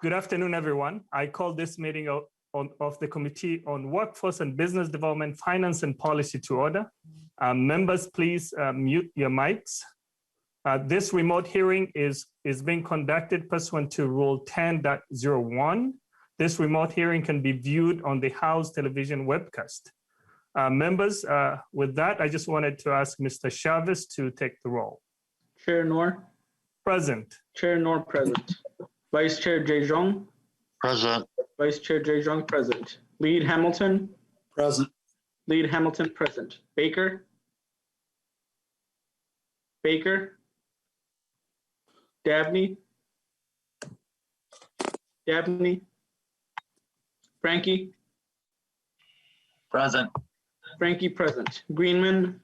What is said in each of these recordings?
Good afternoon, everyone. I call this meeting of the Committee on Workforce and Business Development, Finance and Policy to order. Members, please mute your mics. This remote hearing is being conducted pursuant to Rule 10.01. This remote hearing can be viewed on the House television webcast. Members, with that, I just wanted to ask Mr. Chavez to take the roll. Chair Noor. Present. Chair Noor present. Vice Chair Jejong. Present. Vice Chair Jejong present. Lead Hamilton. Present. Lead Hamilton present. Baker. Baker. Dabney. Dabney. Frankie. Present. Frankie present. Greenman.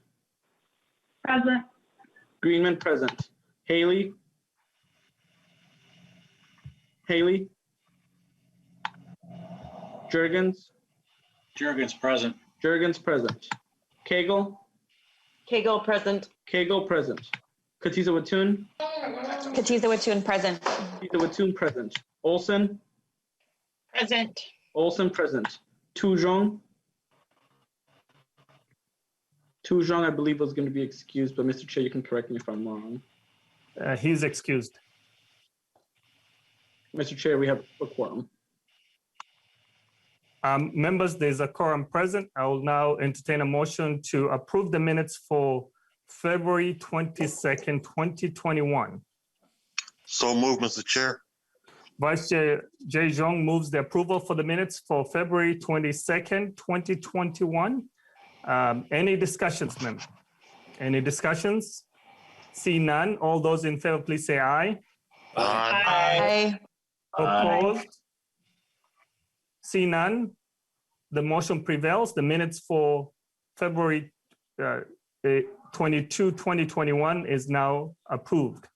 Present. Greenman present. Haley. Haley. Jurgens. Jurgens present. Jurgens present. Cagle. Cagle present. Cagle present. Katiza Watun. Katiza Watun present. Katiza Watun present. Olson. Present. Olson present. Tujong. Tujong, I believe, was going to be excused, but Mr. Chair, you can correct me if I'm wrong. He's excused. Mr. Chair, we have a quorum. Members, there's a quorum present. I will now entertain a motion to approve the minutes for February 22nd, 2021. So moved, Mr. Chair. Vice Chair Jejong moves the approval for the minutes for February 22nd, 2021. Any discussions, member? Any discussions? See none. All those in favor, please say aye. Aye. Opposed? See none. The motion prevails. The minutes for February 22, 2021 is now approved.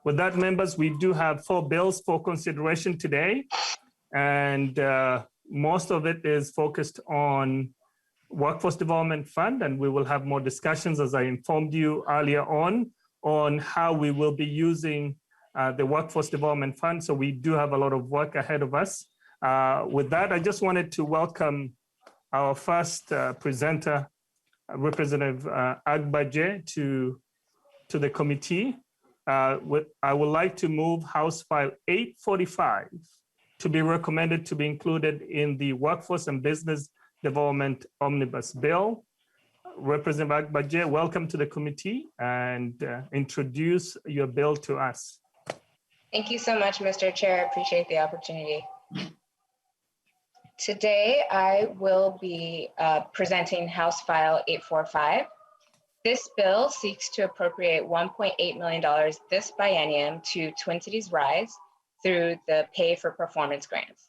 With that, members, we do have 4 bills for consideration today, and most of it is focused on Workforce Development Fund, and we will have more discussions, as I informed you earlier on how we will be using the Workforce Development Fund. So we do have a lot of work ahead of us. With that, I just wanted to welcome our first presenter, Representative Agbaje, to the committee. I would like to move House File 845 to be recommended to be included in the Workforce and Business Development Omnibus Bill. Representative Agbaje, welcome to the committee, and introduce your bill to us. Thank you so much, Mr. Chair. I appreciate the opportunity. Today, I will be presenting House File 845. This bill seeks to appropriate $1.8 million this biennium to Twin Cities Rise through the Pay for Performance grants.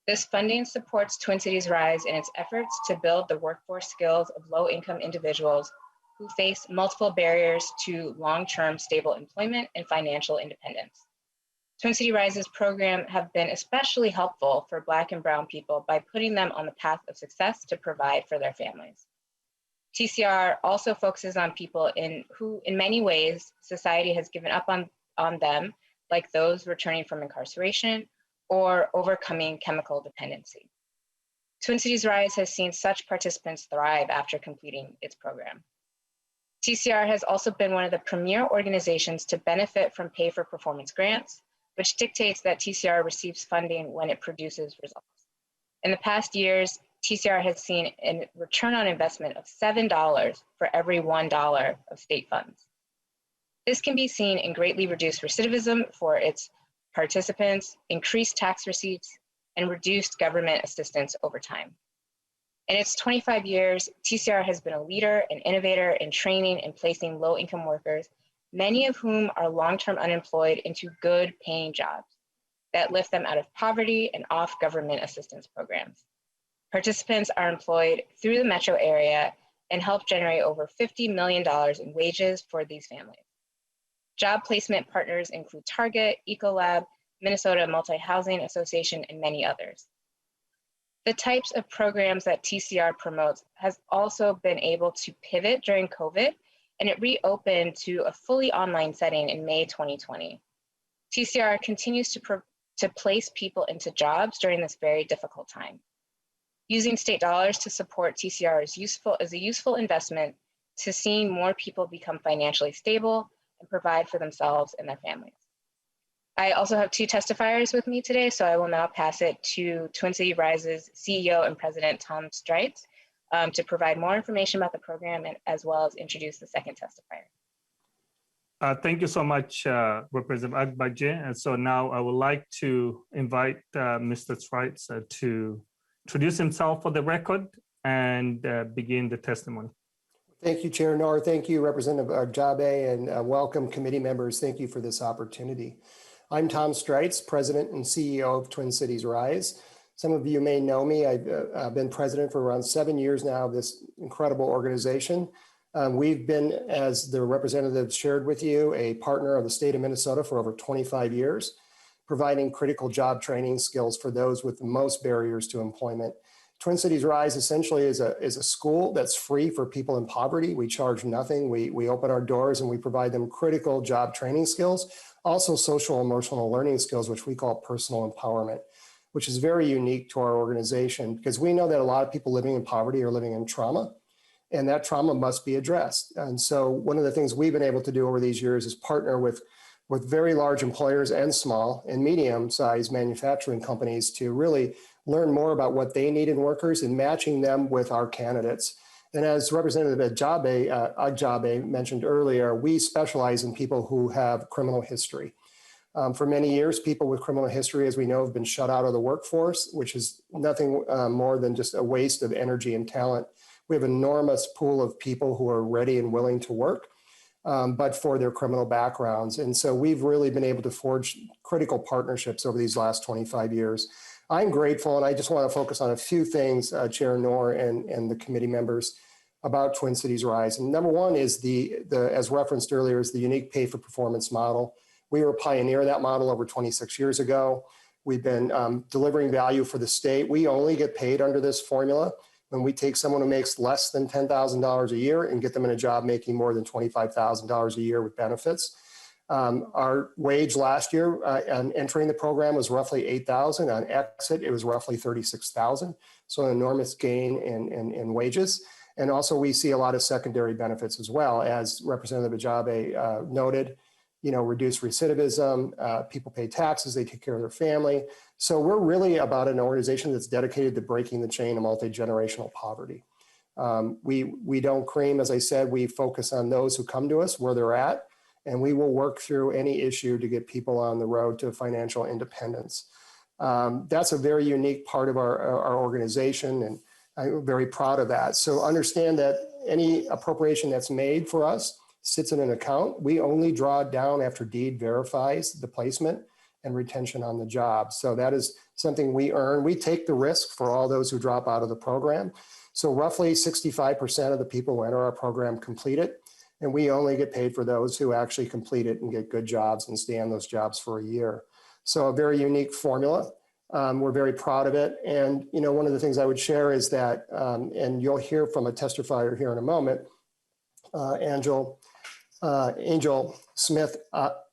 This funding supports Twin Cities Rise in its efforts to build the workforce skills of low-income individuals who face multiple barriers to long-term stable employment and financial independence. Twin Cities Rise's program have been especially helpful for Black and Brown people by putting them on the path of success to provide for their families. TCR also focuses on people who, in many ways, society has given up on them, like those returning from incarceration or overcoming chemical dependency. Twin Cities Rise has seen such participants thrive after completing its program. TCR has also been one of the premier organizations to benefit from Pay for Performance grants, which dictates that TCR receives funding when it produces results. In the past years, TCR has seen a return on investment of $7 for every $1 of state funds. This can be seen in greatly reduced recidivism for its participants, increased tax receipts, and reduced government assistance over time. In its 25 years, TCR has been a leader and innovator in training and placing low-income workers, many of whom are long-term unemployed, into good paying jobs that lift them out of poverty and off government assistance programs. Participants are employed through the metro area and help generate over $50 million in wages for these families. Job placement partners include Target, Ecolab, Minnesota Multi-Housing Association, and many others. The types of programs that TCR promotes has also been able to pivot during COVID, and it reopened to a fully online setting in May 2020. TCR continues to to place people into jobs during this very difficult time. Using state dollars to support TCR is a useful investment to seeing more people become financially stable and provide for themselves and their families. I also have two testifiers with me today, so I will now pass it to Twin City Rise's CEO and President, Tom Strites, to provide more information about the program and as well as introduce the second testifier. Thank you so much, Representative Agbaje. And so now I would like to invite Mr. Strites to introduce himself for the record and begin the testimony. Thank you, Chair Noor. Thank you, Representative Agbaje, and welcome committee members. Thank you for this opportunity. I'm Tom Strites, President and CEO of Twin Cities Rise. Some of you may know me. I've been president for around 7 years now of this incredible organization. We've been, as the representative shared with you, a partner of the state of Minnesota for over 25 years, providing critical job training skills for those with the most barriers to employment. Twin Cities Rise essentially is a school that's free for people in poverty. We charge nothing. We open our doors and we provide them critical job training skills, also social emotional learning skills, which we call personal empowerment, which is very unique to our organization because we know that a lot of people living in poverty are living in trauma, and that trauma must be addressed. And so one of the things we've been able to do over these years is partner with very large employers and small and medium-sized manufacturing companies to really learn more about what they need in workers and matching them with our candidates. And as Representative Agbaje mentioned earlier, we specialize in people who have criminal history. For many years, people with criminal history, as we know, have been shut out of the workforce, which is nothing more than just a waste of energy and talent. We have an enormous pool of people who are ready and willing to work, but for their criminal backgrounds. And so we've really been able to forge critical partnerships over these last 25 years. I'm grateful, and I just want to focus on a few things, Chair Noor and the committee members, about Twin Cities Rise. And number one is as referenced earlier, is the unique pay for performance model. We were a pioneer of that model over 26 years ago. We've been delivering value for the state. We only get paid under this formula when we take someone who makes less than $10,000 a year and get them in a job making more than $25,000 a year with benefits. Our wage last year on entering the program was roughly $8,000. On exit, it was roughly $36,000. So an enormous gain in wages. And also we see a lot of secondary benefits as well, as Representative Agbaje noted, reduce recidivism, people pay taxes, they take care of their family. So we're really about an organization that's dedicated to breaking the chain of multi-generational poverty. We don't cream, as I said, we focus on those who come to us where they're at, and we will work through any issue to get people on the road to financial independence. That's a very unique part of our organization, and I'm very proud of that. So understand that any appropriation that's made for us sits in an account. We only draw it down after deed verifies the placement and retention on the job. So that is something we earn. We take the risk for all those who drop out of the program. So roughly 65% of the people who enter our program complete it, and we only get paid for those who actually complete it and get good jobs and stay on those jobs for a year. So a very unique formula. We're very proud of it. And one of the things I would share is that, and you'll hear from a testifier here in a moment, Angel Smith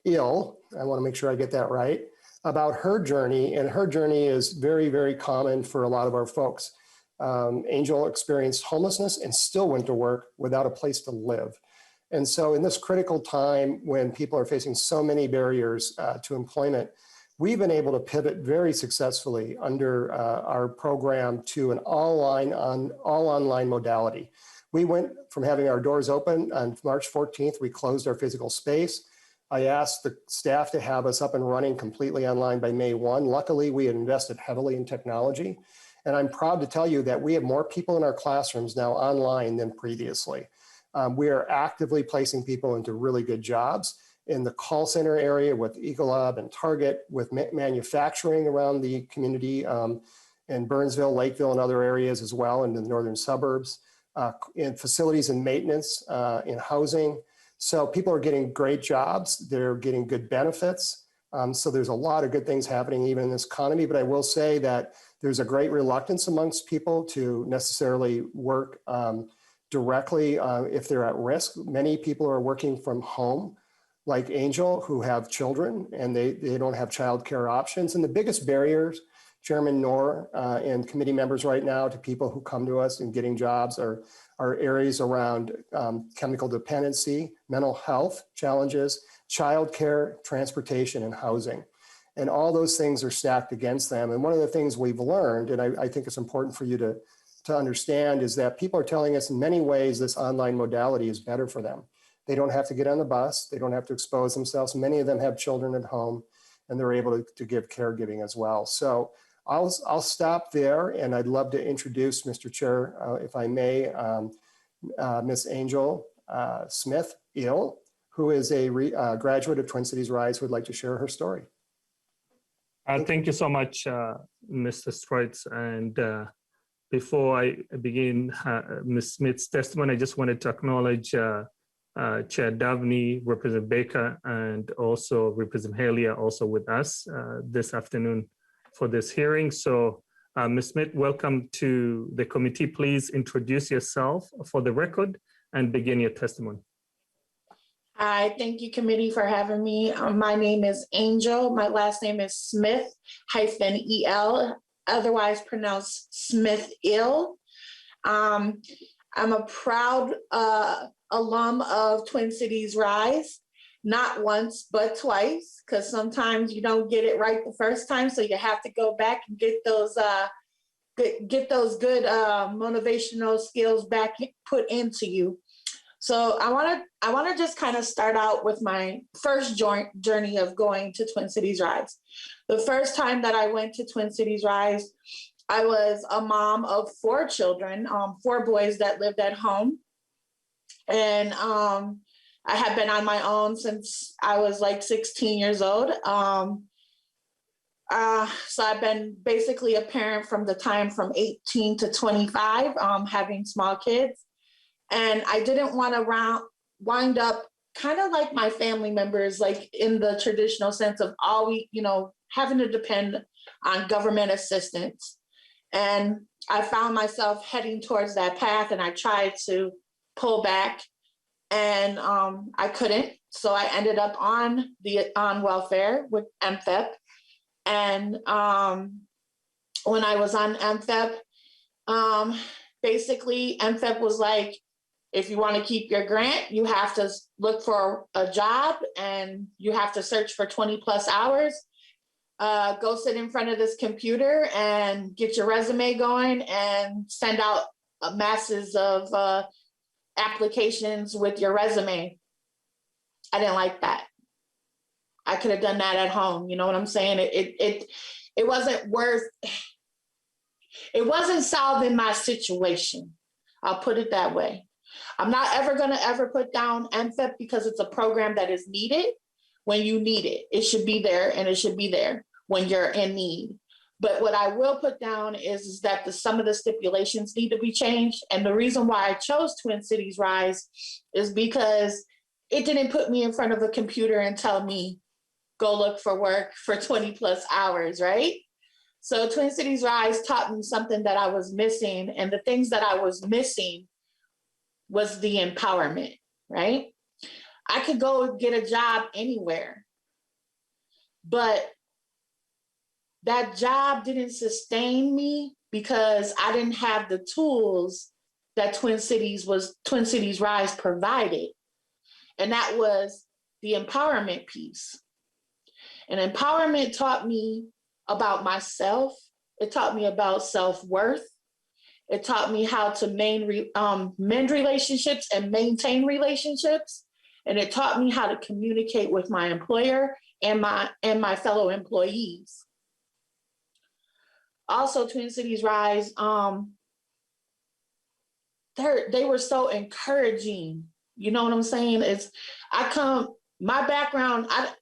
Ill, I want to make sure I get that right, about her journey. And her journey is very, very common for a lot of our folks. Angel experienced homelessness and still went to work without a place to live. And so in this critical time when people are facing so many barriers to employment, we've been able to pivot very successfully under our program to an all online modality. We went from having our doors open on March 14th, we closed our physical space. I asked the staff to have us up and running completely online by May 1. Luckily, we had invested heavily in technology. And I'm proud to tell you that we have more people in our classrooms now online than previously. We are actively placing people into really good jobs in the call center area with Ecolab and Target, with manufacturing around the community in Burnsville, Lakeville, and other areas as well in the northern suburbs, in facilities and maintenance, in housing. So people are getting great jobs. They're getting good benefits. So there's a lot of good things happening even in this economy. But I will say that there's a great reluctance amongst people to necessarily work directly if they're at risk. Many people are working from home. like Angel who have children and they don't have childcare options. And the biggest barriers, Chairman Noor and committee members right now, to people who come to us and getting jobs are areas around chemical dependency, mental health challenges, childcare, transportation, and housing. And all those things are stacked against them. And one of the things we've learned, and I think it's important for you to understand, is that people are telling us in many ways this online modality is better for them. They don't have to get on the bus. They don't have to expose themselves. Many of them have children at home, and they're able to give caregiving as well. So I'll stop there, and I'd love to introduce, Mr. Chair, if I may, Ms. Angel Smith-Ill, who is a graduate of Twin Cities Rise, who would like to share her story. Thank you so much, Mr. Streitz. And before I begin Ms. Smith's testimony, I just wanted to acknowledge Chair Davney, Representative Baker, and also Representative Haley are also with us this afternoon for this hearing. So Ms. Smith, welcome to the committee. Please introduce yourself for the record and begin your testimony. Hi, thank you, committee, for having me. My name is Angel. My last name is Smith-EL, otherwise pronounced Smith-Ill. I'm a proud alum of Twin Cities Rise, not once, but twice, because sometimes you don't get it right the first time, so you have to go back and get those good motivational skills back put into you. So I want to just kind of start out with my first journey of going to Twin Cities Rise. The first time that I went to Twin Cities Rise, I was a mom of 4 children, 4 boys that lived at home. And I had been on my own since I was like 16 years old. So I've been basically a parent from the time from 18 to 25, having small kids. And I didn't want to wind up kind of like my family members, like in the traditional sense of always, having to depend on government assistance. And I found myself heading towards that path, and I tried to pull back, and I couldn't. So I ended up on welfare with MFEP. And when I was on MFEP, basically MFEP was like, if you want to keep your grant, you have to look for a job and you have to search for 20 plus hours. Go sit in front of this computer and get your resume going and send out masses of applications with your resume. I didn't like that. I could have done that at home. You know what I'm saying? It wasn't solving my situation. I'll put it that way. I'm not ever going to put down MFEP because it's a program that is needed when you need it. It should be there, and it should be there when you're in need. But what I will put down is that some of the stipulations need to be changed. And the reason why I chose Twin Cities Rise is because it didn't put me in front of a computer and tell me, go look for work for 20 plus hours, right? So Twin Cities Rise taught me something that I was missing. And the things that I was missing was the empowerment, right? I could go get a job anywhere, but that job didn't sustain me because I didn't have the tools that Twin Cities Rise provided. And that was the empowerment piece. And empowerment taught me about myself. It taught me about self-worth. It taught me how to mend relationships and maintain relationships. And it taught me how to communicate with my employer and my fellow employees. Also, Twin Cities Rise, they were so encouraging. You know what I'm saying? My background, I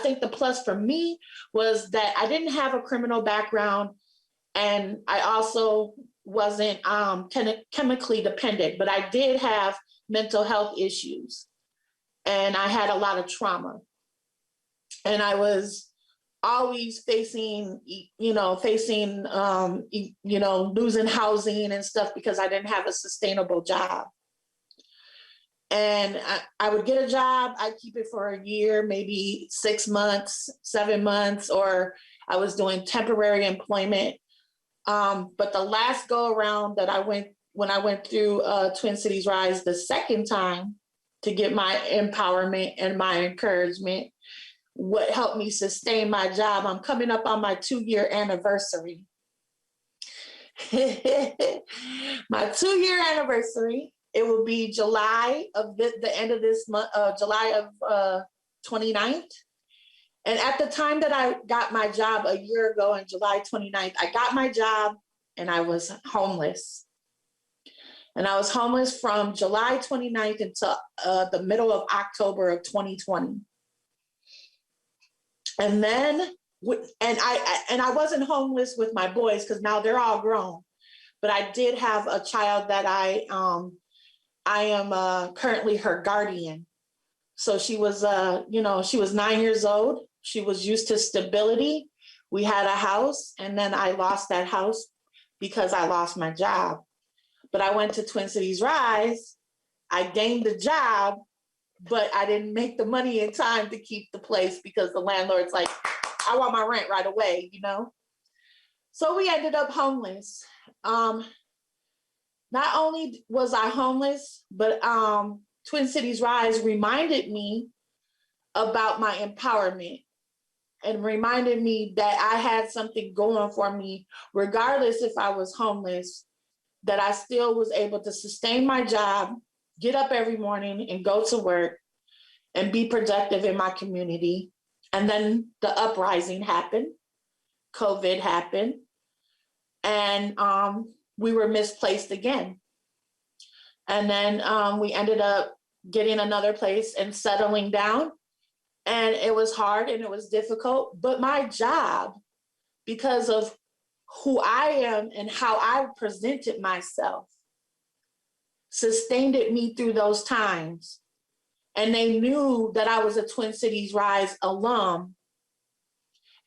think the plus for me was that I didn't have a criminal background, and I also wasn't chemically dependent, but I did have mental health issues, and I had a lot of trauma, and I was always facing losing housing and stuff because I didn't have a sustainable job. And I would get a job, I'd keep it for a year, maybe 6 months, 7 months, or I was doing temporary employment. But the last go around that when I went through Twin Cities Rise the second time to get my empowerment and my encouragement, what helped me sustain my job, I'm coming up on my 2-year anniversary. My 2-year anniversary. It will be July of the end of this month, July of 29th. And at the time that I got my job a year ago on July 29th, I got my job and I was homeless. And I was homeless from July 29th until the middle of October of 2020. And then, I wasn't homeless with my boys because now they're all grown. But I did have a child that I am currently her guardian. So she was, she was 9 years old. She was used to stability. We had a house, and then I lost that house because I lost my job. But I went to Twin Cities Rise. I gained the job, but I didn't make the money in time to keep the place because the landlord's like, I want my rent right away, So we ended up homeless. Not only was I homeless, but Twin Cities Rise reminded me about my empowerment and reminded me that I had something going for me, regardless if I was homeless, that I still was able to sustain my job, get up every morning and go to work and be productive in my community. And then the uprising happened, COVID happened, and we were misplaced again. And then we ended up getting another place and settling down. And it was hard and it was difficult, but my job, because of who I am and how I presented myself, sustained me through those times. And they knew that I was a Twin Cities Rise alum.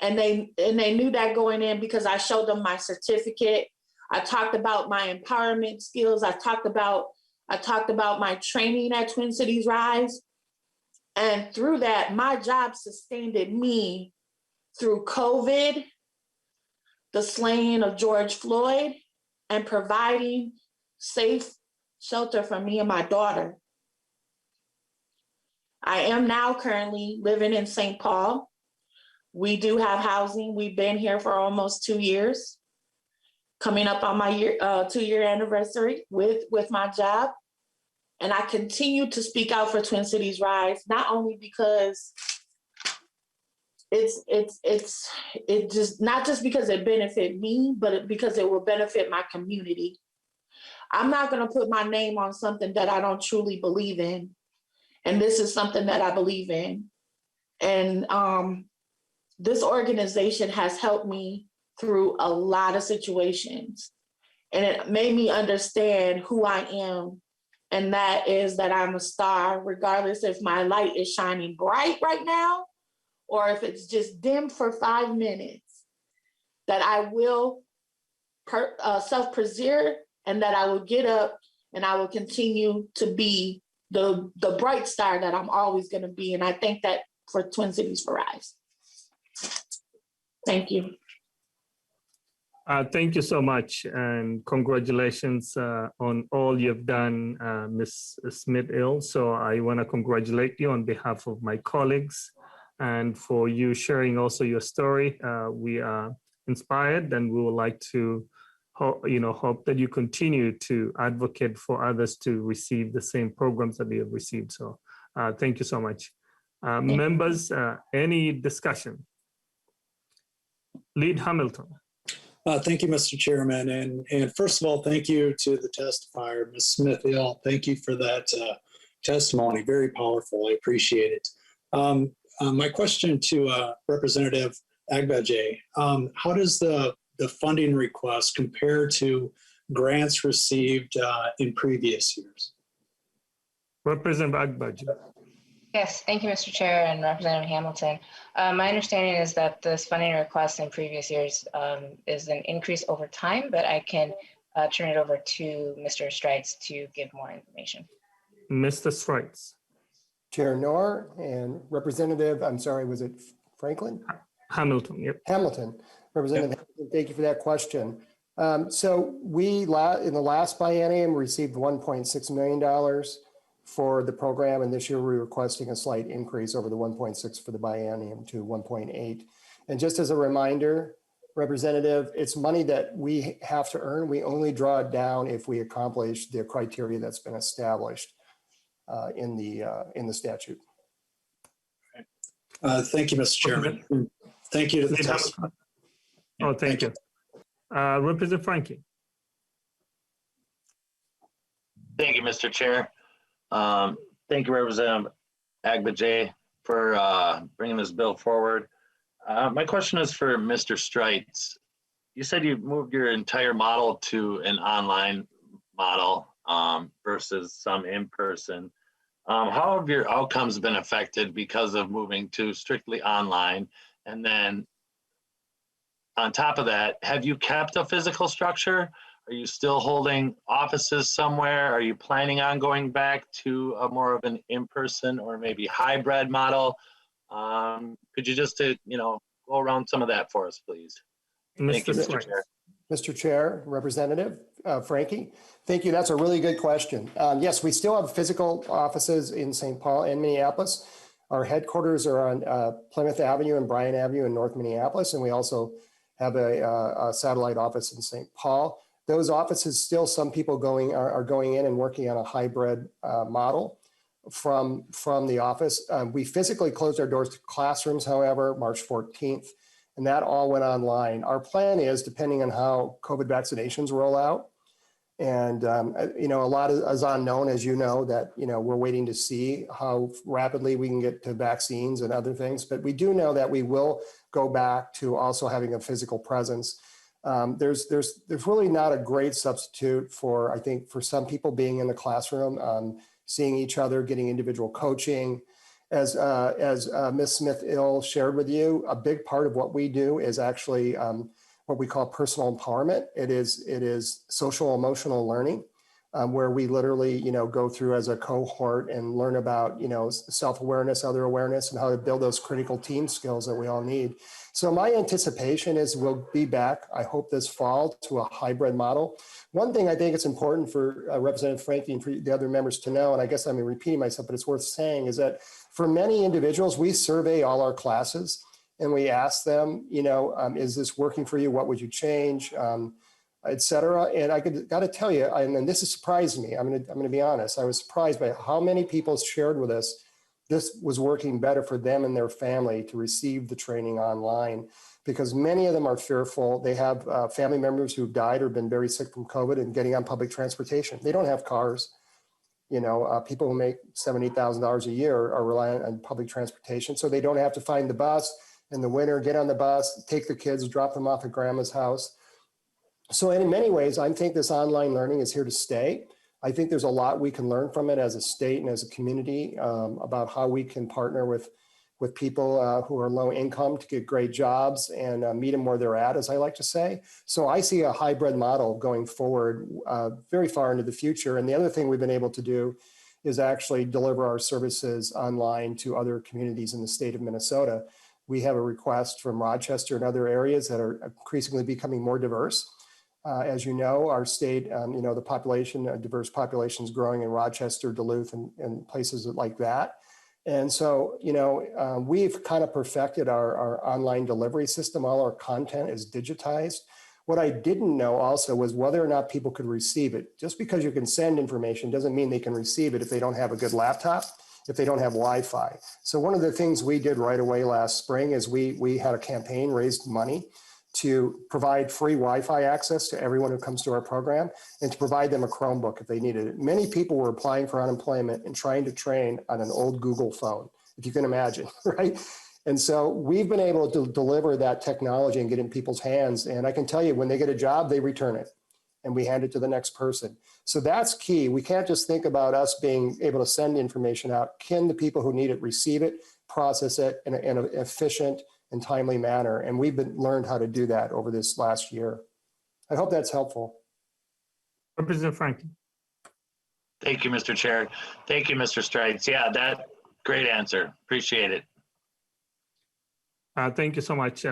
And they knew that going in because I showed them my certificate. I talked about my empowerment skills. I talked about my training at Twin Cities Rise. And through that, my job sustained me through COVID, the slaying of George Floyd, and providing safe shelter for me and my daughter. I am now currently living in St. Paul. We do have housing. We've been here for almost 2 years, coming up on my 2-year anniversary with my job. And I continue to speak out for Twin Cities Rise, not only because it just not just because it benefit me, but because it will benefit my community. I'm not going to put my name on something that I don't truly believe in. And this is something that I believe in. And this organization has helped me through a lot of situations. And it made me understand who I am. And that is that I'm a star, regardless if my light is shining bright right now, or if it's just dim for 5 minutes, that I will self-preserve and that I will get up and I will continue to be the bright star that I'm always going to be. And I think that for Twin Cities Rise. Thank you. Thank you so much, and congratulations on all you've done, Ms. Smith-Hill. So I want to congratulate you on behalf of my colleagues, and for you sharing also your story. We are inspired, and we would like to hope that you continue to advocate for others to receive the same programs that they have received. So thank you so much. Members, any discussion? Lead Hamilton. Thank you, Mr. Chairman. And first of all, thank you to the testifier, Ms. Smith-Hill. Thank you for that testimony. Very powerful. I appreciate it. My question to Representative Agbaje, how does the funding request compare to grants received in previous years? Representative Agbaje. Yes, thank you, Mr. Chair and Representative Hamilton. My understanding is that this funding request in previous years is an increase over time, but I can turn it over to Mr. Strites to give more information. Mr. Strites. Chair Noor and Representative, I'm sorry, was it Franklin? Hamilton, yep. Hamilton. Representative Hamilton, thank you for that question. So we, in the last biennium, received $1.6 million for the program, and this year we're requesting a slight increase over the 1.6 for the biennium to 1.8. And just as a reminder, Representative, it's money that we have to earn. We only draw it down if we accomplish the criteria that's been established in the statute. Thank you, Mr. Chairman. Thank you to the testimony. Oh, thank you. Representative Frankie. Thank you, Mr. Chair. Thank you, Representative Agbaje, for bringing this bill forward. My question is for Mr. Strites. You said you moved your entire model to an online model versus some in-person. How have your outcomes been affected because of moving to strictly online? And then on top of that, have you kept a physical structure? Are you still holding offices somewhere? Are you planning on going back to a more of an in-person or maybe hybrid model? Could you just, go around some of that for us, please? Thank you, Mr. Chair. Mr. Chair, Representative Frankie, thank you. That's a really good question. Yes, we still have physical offices in St. Paul and Minneapolis. Our headquarters are on Plymouth Avenue and Bryan Avenue in North Minneapolis, and we also have a satellite office in St. Paul. Those offices still, some people are going in and working on a hybrid model from the office. We physically closed our doors to classrooms, however, March 14th, and that all went online. Our plan is, depending on how COVID vaccinations roll out, and a lot is unknown, as you know, that we're waiting to see how rapidly we can get to vaccines and other things. But we do know that we will go back to also having a physical presence. There's really not a great substitute for, I think, for some people being in the classroom, seeing each other, getting individual coaching. As Ms. Smith-Ill shared with you, a big part of what we do is actually what we call personal empowerment. It is social emotional learning, where we literally go through as a cohort and learn about self-awareness, other awareness, and how to build those critical team skills that we all need. So my anticipation is we'll be back, I hope this fall, to a hybrid model. One thing I think it's important for Representative Frankie and for the other members to know, and I guess I'm repeating myself, but it's worth saying, is that for many individuals, we survey all our classes and we ask them, is this working for you? What would you change? Et cetera. And I got to tell you, and this has surprised me. I'm going to be honest. I was surprised by how many people shared with us this was working better for them and their family to receive the training online, because many of them are fearful. They have family members who've died or been very sick from COVID and getting on public transportation. They don't have cars. People who make $70,000, $80,000 a year are reliant on public transportation, so they don't have to find the bus in the winter, get on the bus, take the kids, drop them off at grandma's house. So in many ways, I think this online learning is here to stay. I think there's a lot we can learn from it as a state and as a community about how we can partner with people who are low income to get great jobs and meet them where they're at, as I like to say. So I see a hybrid model going forward very far into the future. And the other thing we've been able to do is actually deliver our services online to other communities in the state of Minnesota. We have a request from Rochester and other areas that are increasingly becoming more diverse. As you know, our state, the population, a diverse population is growing in Rochester, Duluth, and places like that. And so, we've kind of perfected our online delivery system. All our content is digitized. What I didn't know also was whether or not people could receive it. Just because you can send information doesn't mean they can receive it if they don't have a good laptop, if they don't have Wi-Fi. So one of the things we did right away last spring is we had a campaign, raised money to provide free Wi-Fi access to everyone who comes to our program and to provide them a Chromebook if they needed it. Many people were applying for unemployment and trying to train on an old Google phone, if you can imagine, right? And so we've been able to deliver that technology and get it in people's hands. And I can tell you, when they get a job, they return it and we hand it to the next person. So that's key. We can't just think about us being able to send information out. Can the people who need it receive it, process it in an efficient and timely manner? And we've learned how to do that over this last year. I hope that's helpful. Representative Franklin. Thank you, Mr. Chair. Thank you, Mr. Strites. Yeah, that great answer. Appreciate it. Thank you so much,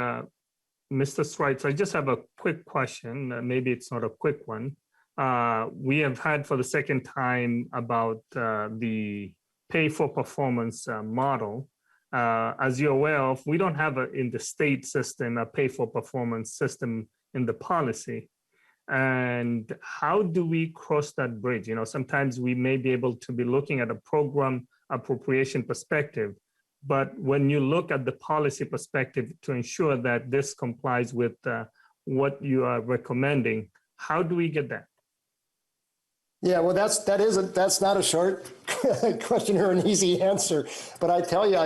Mr. Strites. I just have a quick question. Maybe it's not a quick one. We have had for the second time about the pay for performance model. As you're aware of, we don't have in the state system a pay for performance system in the policy. And how do we cross that bridge? You know, sometimes we may be able to be looking at a program appropriation perspective, but when you look at the policy perspective to ensure that this complies with what you are recommending, how do we get that? Yeah, well, that's not a short question or an easy answer, but I tell you,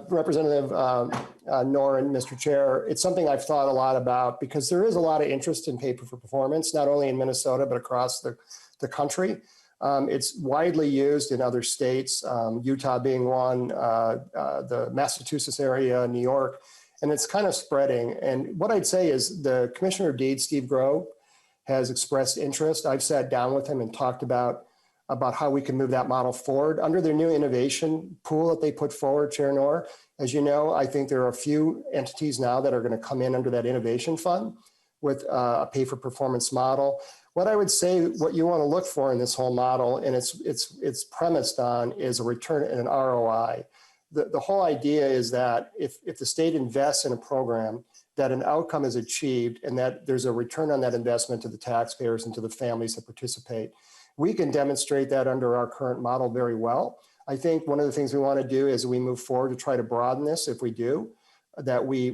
Representative Noor and Mr. Chair, it's something I've thought a lot about because there is a lot of interest in pay for performance, not only in Minnesota, but across the country. It's widely used in other states, Utah being one, the Massachusetts area, New York, and it's kind of spreading. And what I'd say is the Commissioner of Deeds, Steve Grove, has expressed interest. I've sat down with him and talked about how we can move that model forward under their new innovation pool that they put forward, Chair Noor. As you know, I think there are a few entities now that are going to come in under that innovation fund with a pay for performance model. What I would say, what you want to look for in this whole model, and it's premised on, is a return and an ROI. The whole idea is that if the state invests in a program, that an outcome is achieved and that there's a return on that investment to the taxpayers and to the families that participate. We can demonstrate that under our current model very well. I think one of the things we want to do as we move forward to try to broaden this, if we do, that we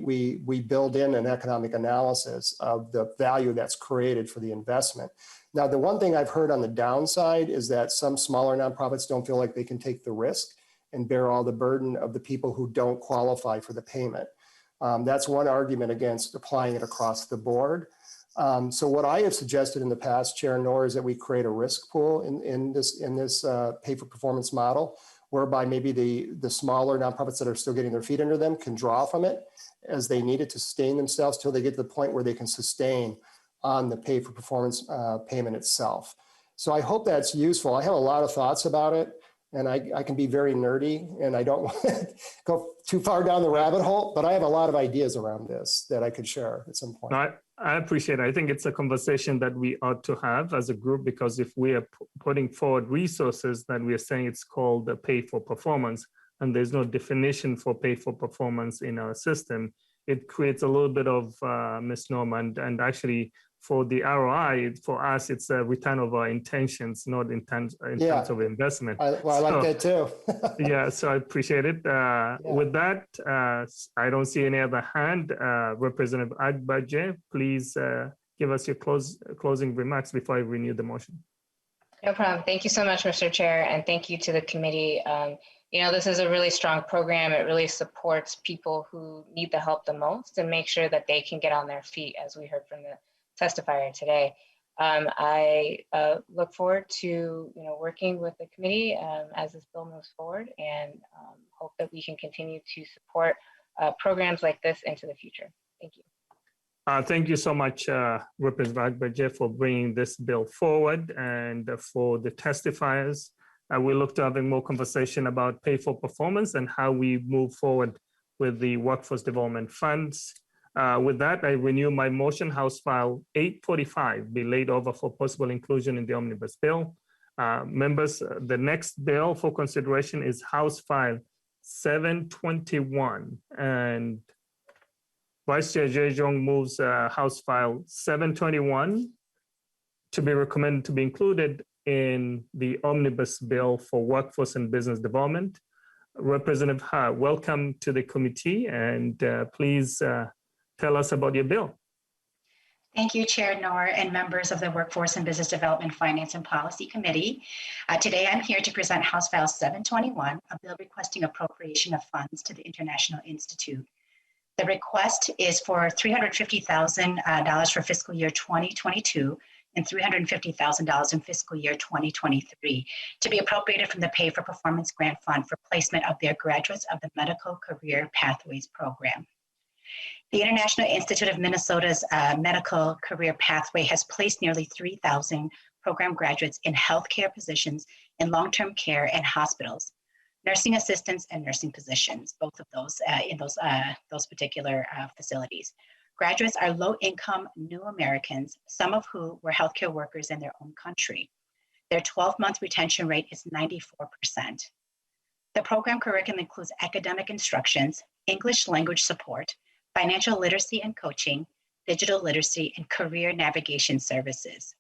build in an economic analysis of the value that's created for the investment. Now, the one thing I've heard on the downside is that some smaller nonprofits don't feel like they can take the risk and bear all the burden of the people who don't qualify for the payment. That's one argument against applying it across the board. So what I have suggested in the past, Chair Noor, is that we create a risk pool in this pay for performance model, whereby maybe the smaller nonprofits that are still getting their feet under them can draw from it as they need it to sustain themselves till they get to the point where they can sustain on the pay for performance payment itself. So I hope that's useful. I have a lot of thoughts about it. And I can be very nerdy and I don't want to go too far down the rabbit hole, but I have a lot of ideas around this that I could share at some point. No, I appreciate it. I think it's a conversation that we ought to have as a group, because if we are putting forward resources, then we are saying it's called the pay for performance, and there's no definition for pay for performance in our system. It creates a little bit of misnomer, and actually for the ROI, for us, it's a return of our intentions, not in terms of investment. I like that too. Yeah, so I appreciate it. With that, I don't see any other hand. Representative Agbaje, please give us your closing remarks before I renew the motion. No problem. Thank you so much, Mr. Chair, and thank you to the committee. This is a really strong program. It really supports people who need the help the most and make sure that they can get on their feet, as we heard from the testifier today. I look forward to working with the committee as this bill moves forward, and hope that we can continue to support programs like this into the future. Thank you. Thank you so much, Representative Agbaje, for bringing this bill forward, and for the testifiers. We look to having more conversation about pay for performance and how we move forward with the workforce development funds. With that, I renew my motion. House File 845 be laid over for possible inclusion in the omnibus bill. Members, the next bill for consideration is House File 721, and Vice Chair Zhejiang moves House File 721 to be recommended to be included in the omnibus bill for workforce and business development. Representative Ha, welcome to the committee, and please tell us about your bill. Thank you, Chair Noor and members of the Workforce and Business Development Finance and Policy Committee. Today, I'm here to present House File 721, a bill requesting appropriation of funds to the International Institute. The request is for $350,000 for fiscal year 2022 and $350,000 in fiscal year 2023 to be appropriated from the Pay for Performance Grant Fund for placement of their graduates of the Medical Career Pathways Program. The International Institute of Minnesota's Medical Career Pathway has placed nearly 3,000 program graduates in healthcare positions in long-term care and hospitals, nursing assistants and nursing positions, both of those in those particular facilities. Graduates are low-income new Americans, some of who were healthcare workers in their own country. Their 12-month retention rate is 94%. The program curriculum includes academic instructions, English language support, financial literacy and coaching, digital literacy, and career navigation services.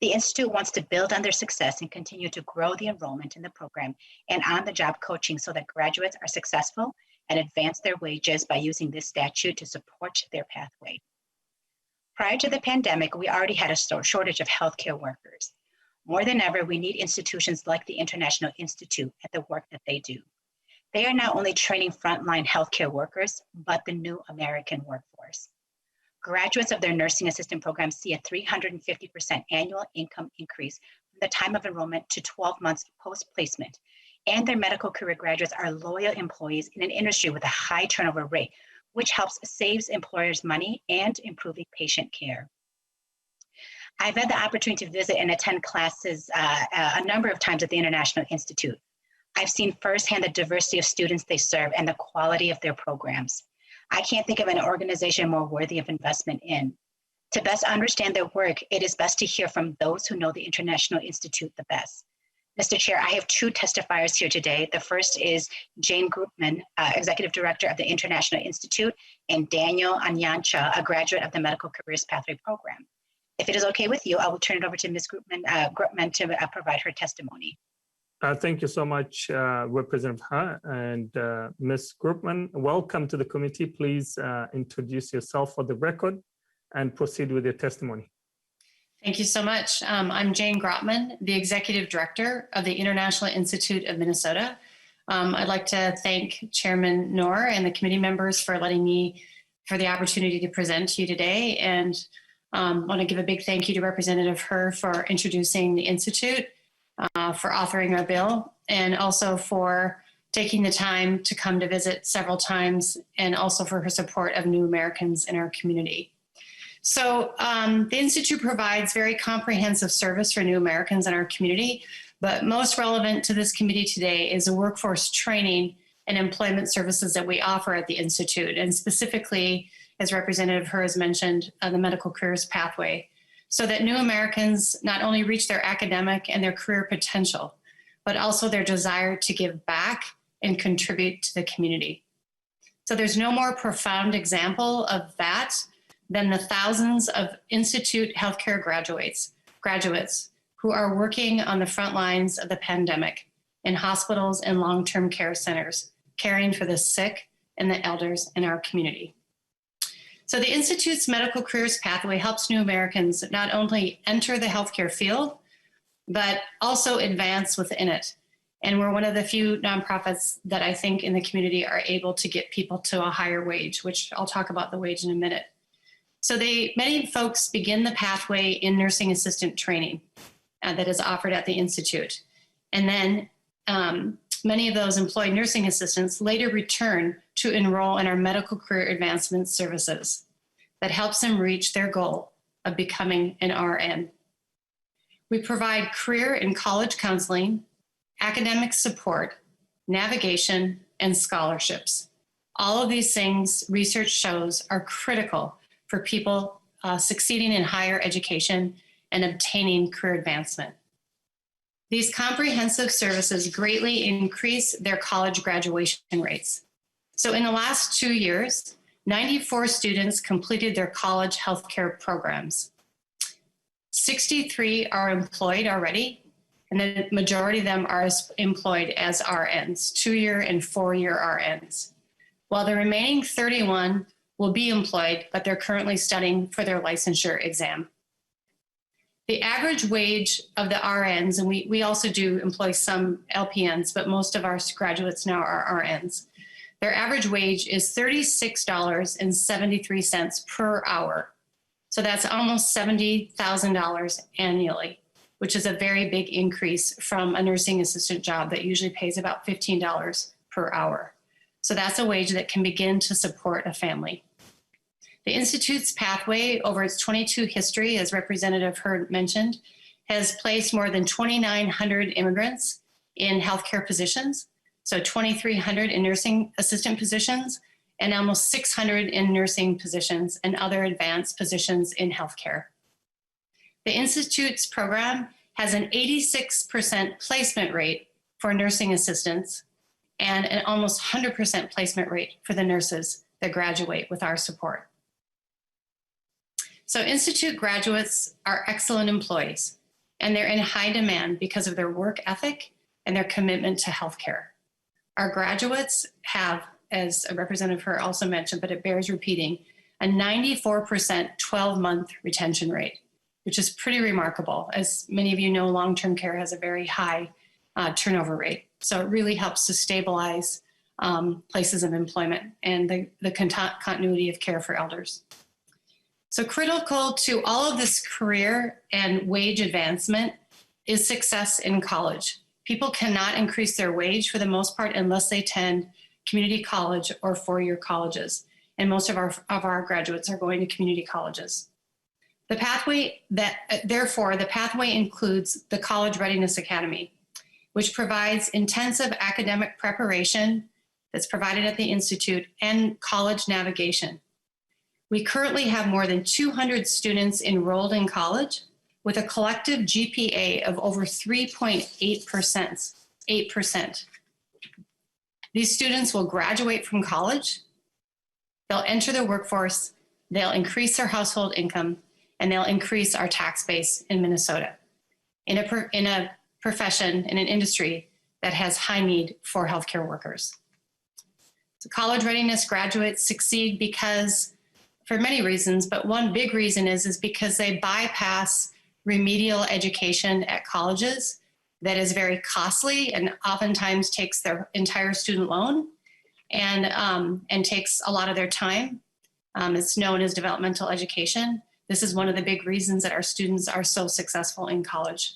The Institute wants to build on their success and continue to grow the enrollment in the program and on-the-job coaching so that graduates are successful and advance their wages by using this statute to support their pathway. Prior to the pandemic, we already had a shortage of healthcare workers. More than ever, we need institutions like the International Institute at the work that they do. They are not only training frontline healthcare workers, but the new American workforce. Graduates of their nursing assistant program see a 350% annual income increase from the time of enrollment to 12 months post-placement. And their medical career graduates are loyal employees in an industry with a high turnover rate, which helps saves employers money and improving patient care. I've had the opportunity to visit and attend classes a number of times at the International Institute. I've seen firsthand the diversity of students they serve and the quality of their programs. I can't think of an organization more worthy of investment in. To best understand their work, it is best to hear from those who know the International Institute the best. Mr. Chair, I have two testifiers here today. The first is Jane Greenman, Executive Director of the International Institute, and Daniel Anyancha, a graduate of the Medical Careers Pathway Program. If it is okay with you, I will turn it over to Ms. Greenman to provide her testimony. Thank you so much, Representative Ha. And Ms. Greenman, welcome to the committee. Please introduce yourself for the record and proceed with your testimony. Thank you so much. I'm Jane Grotman, the Executive Director of the International Institute of Minnesota. I'd like to thank Chairman Noor and the committee members for letting me for the opportunity to present to you today. And want to give a big thank you to Representative Her for introducing the Institute, for authoring our bill, and also for taking the time to come to visit several times, and also for her support of new Americans in our community. So the Institute provides very comprehensive service for new Americans in our community, but most relevant to this committee today is the workforce training and employment services that we offer at the Institute, and specifically, as Representative Her has mentioned, the Medical Careers Pathway, so that new Americans not only reach their academic and their career potential, but also their desire to give back and contribute to the community. So there's no more profound example of that than the thousands of Institute healthcare graduates who are working on the front lines of the pandemic in hospitals and long-term care centers, caring for the sick and the elders in our community. So the Institute's Medical Careers Pathway helps new Americans not only enter the healthcare field, but also advance within it. And we're one of the few nonprofits that I think in the community are able to get people to a higher wage, which I'll talk about the wage in a minute. So many folks begin the pathway in nursing assistant training that is offered at the Institute. And then many of those employed nursing assistants later return to enroll in our medical career advancement services that helps them reach their goal of becoming an RN. We provide career and college counseling, academic support, navigation, and scholarships. All of these things, research shows, are critical for people succeeding in higher education and obtaining career advancement. These comprehensive services greatly increase their college graduation rates. So in the last 2 years, 94 students completed their college healthcare programs. 63 are employed already, and the majority of them are employed as RNs, 2-year and 4-year RNs, while the remaining 31 will be employed, but they're currently studying for their licensure exam. The average wage of the RNs, and we also do employ some LPNs, but most of our graduates now are RNs. Their average wage is $36.73 per hour. So that's almost $70,000 annually, which is a very big increase from a nursing assistant job that usually pays about $15 per hour. So that's a wage that can begin to support a family. The Institute's pathway over its 22 history, as Representative Hurd mentioned, has placed more than 2,900 immigrants in healthcare positions, so 2,300 in nursing assistant positions, and almost 600 in nursing positions and other advanced positions in healthcare. The Institute's program has an 86% placement rate for nursing assistants and an almost 100% placement rate for the nurses that graduate with our support. So Institute graduates are excellent employees, and they're in high demand because of their work ethic and their commitment to healthcare. Our graduates have, as Representative Herr also mentioned, but it bears repeating, a 94% 12-month retention rate, which is pretty remarkable. As many of you know, long-term care has a very high turnover rate. So it really helps to stabilize places of employment and the continuity of care for elders. So critical to all of this career and wage advancement is success in college. People cannot increase their wage for the most part unless they attend community college or four-year colleges. And most of our graduates are going to community colleges. The pathway therefore, the pathway includes the College Readiness Academy, which provides intensive academic preparation that's provided at the Institute and college navigation. We currently have more than 200 students enrolled in college with a collective GPA of over 3.8%, 8%. These students will graduate from college, they'll enter the workforce, they'll increase their household income, and they'll increase our tax base in Minnesota in a profession, in an industry that has high need for healthcare workers. So college readiness graduates succeed because, for many reasons, but one big reason is because they bypass remedial education at colleges that is very costly and oftentimes takes their entire student loan and takes a lot of their time. It's known as developmental education. This is one of the big reasons that our students are so successful in college.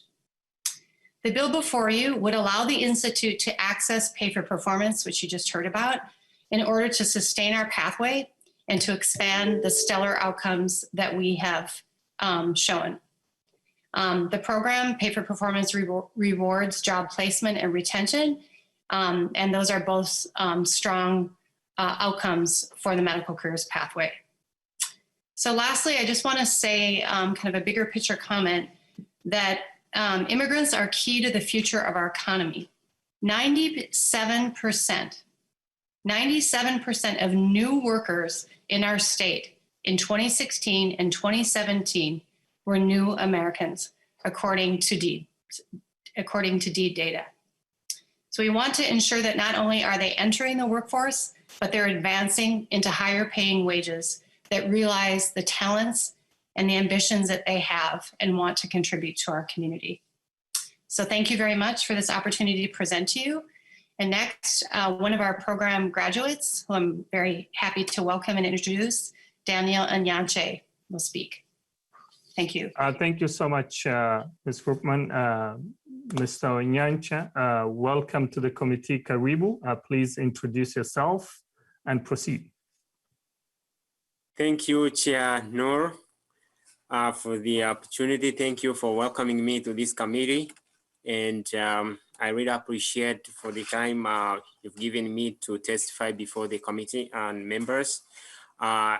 The bill before you would allow the Institute to access pay for performance, which you just heard about, in order to sustain our pathway and to expand the stellar outcomes that we have shown. The program, Pay for Performance, rewards job placement and retention, and those are both strong outcomes for the medical careers pathway. So lastly, I just want to say kind of a bigger picture comment that immigrants are key to the future of our economy. 97% of new workers in our state in 2016 and 2017 were new Americans, according to DEED data. So we want to ensure that not only are they entering the workforce, but they're advancing into higher paying wages that realize the talents and the ambitions that they have and want to contribute to our community. So thank you very much for this opportunity to present to you. And next, one of our program graduates, who I'm very happy to welcome and introduce, Daniel Anyanche, will speak. Thank you. Thank you so much, Ms. Groupman. Mr. Onyancha, welcome to the committee. Karibu. Please introduce yourself and proceed. Thank you, Chair Noor, for the opportunity. Thank you for welcoming me to this committee. And I really appreciate for the time you've given me to testify before the committee and members. I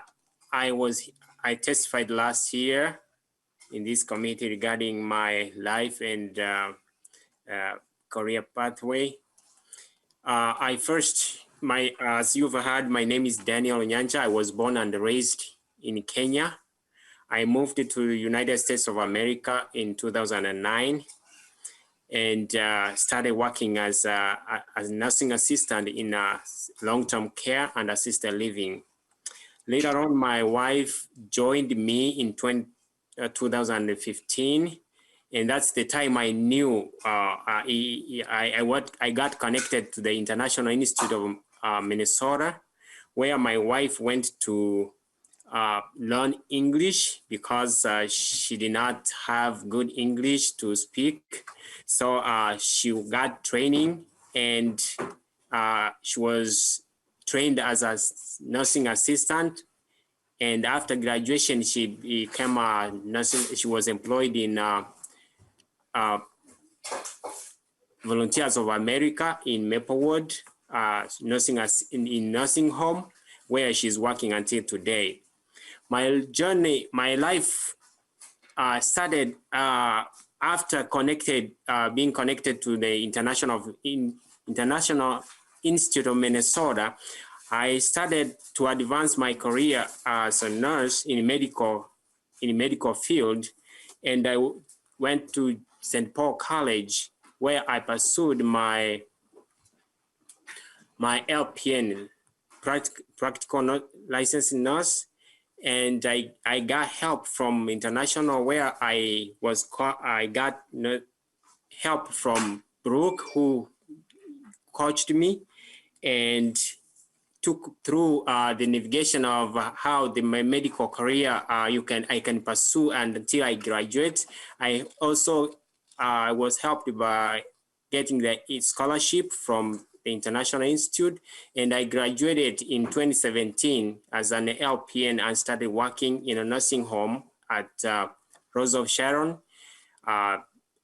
testified last year in this committee regarding my life and career pathway. As you've heard, my name is Daniel Onyancha. I was born and raised in Kenya. I moved to the United States of America in 2009 and started working as a nursing assistant in long-term care and assisted living. Later on, my wife joined me in 2015, and that's the time I knew I got connected to the International Institute of Minnesota, where my wife went to learn English because she did not have good English to speak. So she got training, and she was trained as a nursing assistant. And after graduation, she became a nursing. She was employed in Volunteers of America in Maplewood, nursing in nursing home, where she's working until today. My journey, my life started after being connected to the International Institute of Minnesota. I started to advance my career as a nurse in medical field, and I went to St. Paul College, where I pursued my LPN, practical licensed nurse, and I got help from international, where I got help from Brooke, who coached me and took through the navigation of how my medical career I can pursue, and until I graduate. I also was helped by getting the scholarship from the International Institute, and I graduated in 2017 as an LPN and started working in a nursing home at Rose of Sharon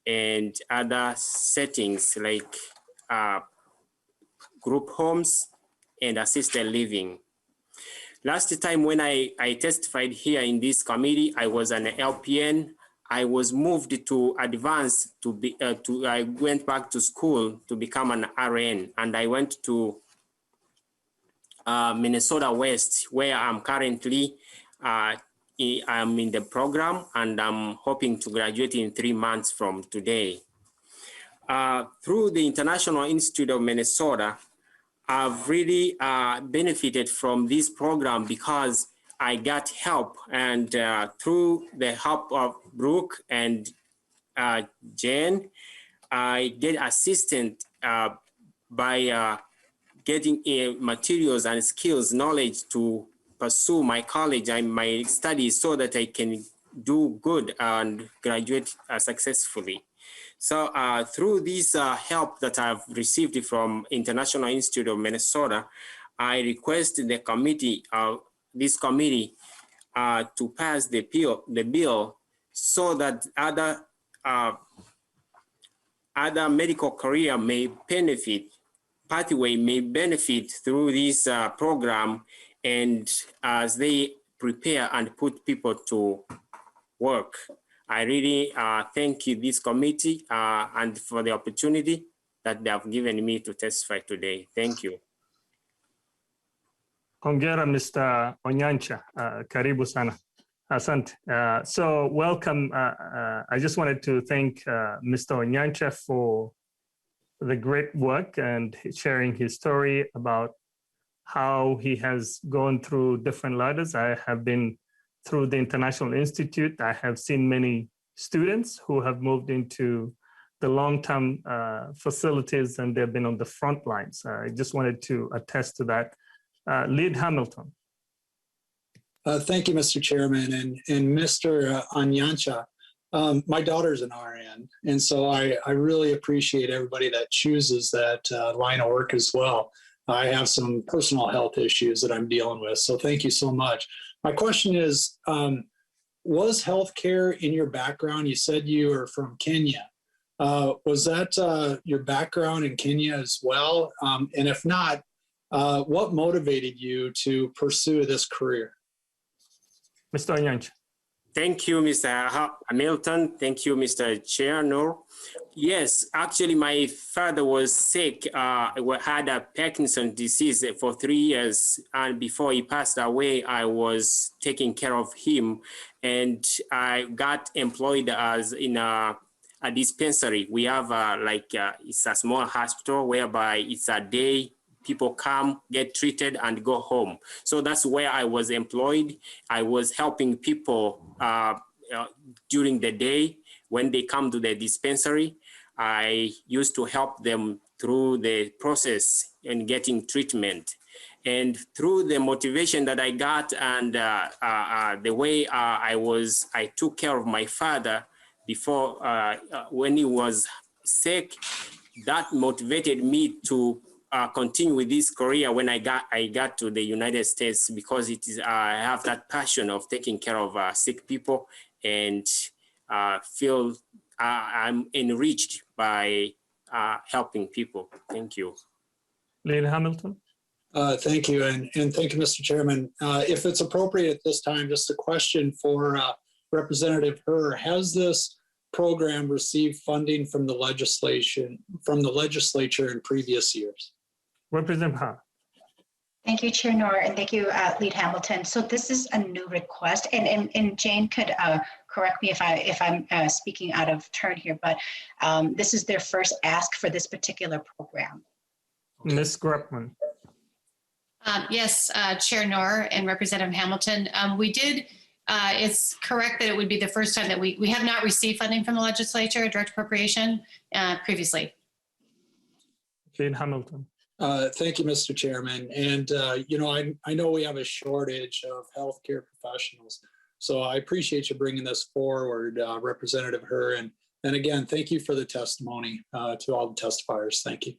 and other settings like group homes and assisted living. Last time when I testified here in this committee, I was an LPN. I was moved to advance I went back to school to become an RN, and I went to Minnesota West, where I'm currently I'm in the program, and I'm hoping to graduate in 3 months from today. Through the International Institute of Minnesota, I've really benefited from this program because I got help, and through the help of Brooke and Jen, I get assistance by getting materials and skills, knowledge to pursue my college and my studies so that I can do good and graduate successfully. So through this help that I've received from International Institute of Minnesota, I request the committee, this committee, to pass the bill so that other medical career may benefit, pathway may benefit through this program, and as they prepare and put people to work. I really thank you, this committee, and for the opportunity that they have given me to testify today. Thank you. Hongera, Mr. Onyancha. Karibu sana. Asante. So welcome. I just wanted to thank Mr. Onyancha for the great work and sharing his story about how he has gone through different ladders. I have been through the International Institute. I have seen many students who have moved into the long-term facilities, and they've been on the front lines. I just wanted to attest to that. Lead Hamilton. Thank you, Mr. Chairman, and Mr. Onyancha. My daughter's an RN, and so I really appreciate everybody that chooses that line of work as well. I have some personal health issues that I'm dealing with, so thank you so much. My question is, was healthcare in your background? You said you are from Kenya. Was that your background in Kenya as well? And if not, what motivated you to pursue this career? Mr. Onyancha. Thank you, Mr. Hamilton. Thank you, Mr. Chair. No. Yes, actually, my father was sick. Had a Parkinson's disease for 3 years, and before he passed away, I was taking care of him, and I got employed as in a dispensary. We have it's a small hospital whereby it's a day. People come, get treated, and go home. So that's where I was employed. I was helping people during the day when they come to the dispensary. I used to help them through the process and getting treatment. And through the motivation that I got and the way I took care of my father before when he was sick, that motivated me to continue with this career when I got to the United States, because it is I have that passion of taking care of sick people and feel I'm enriched by helping people. Thank you. Leader Hamilton. Thank you, and thank you, Mr. Chairman. If it's appropriate at this time, just a question for Representative Herr. Has this program received funding from the legislature in previous years? Representative Ha. Thank you, Chair Nor, and thank you, Lead Hamilton. So this is a new request, and Jane could correct me if I'm speaking out of turn here, but this is their first ask for this particular program. Ms. Grotman. Yes, Chair Nor and Representative Hamilton, we did. It's correct that it would be the first time that we have not received funding from the legislature, a direct appropriation, previously. Leader Hamilton. Thank you, Mr. Chairman. And, I know we have a shortage of healthcare professionals. So I appreciate you bringing this forward, Representative Herr. And again, thank you for the testimony to all the testifiers. Thank you.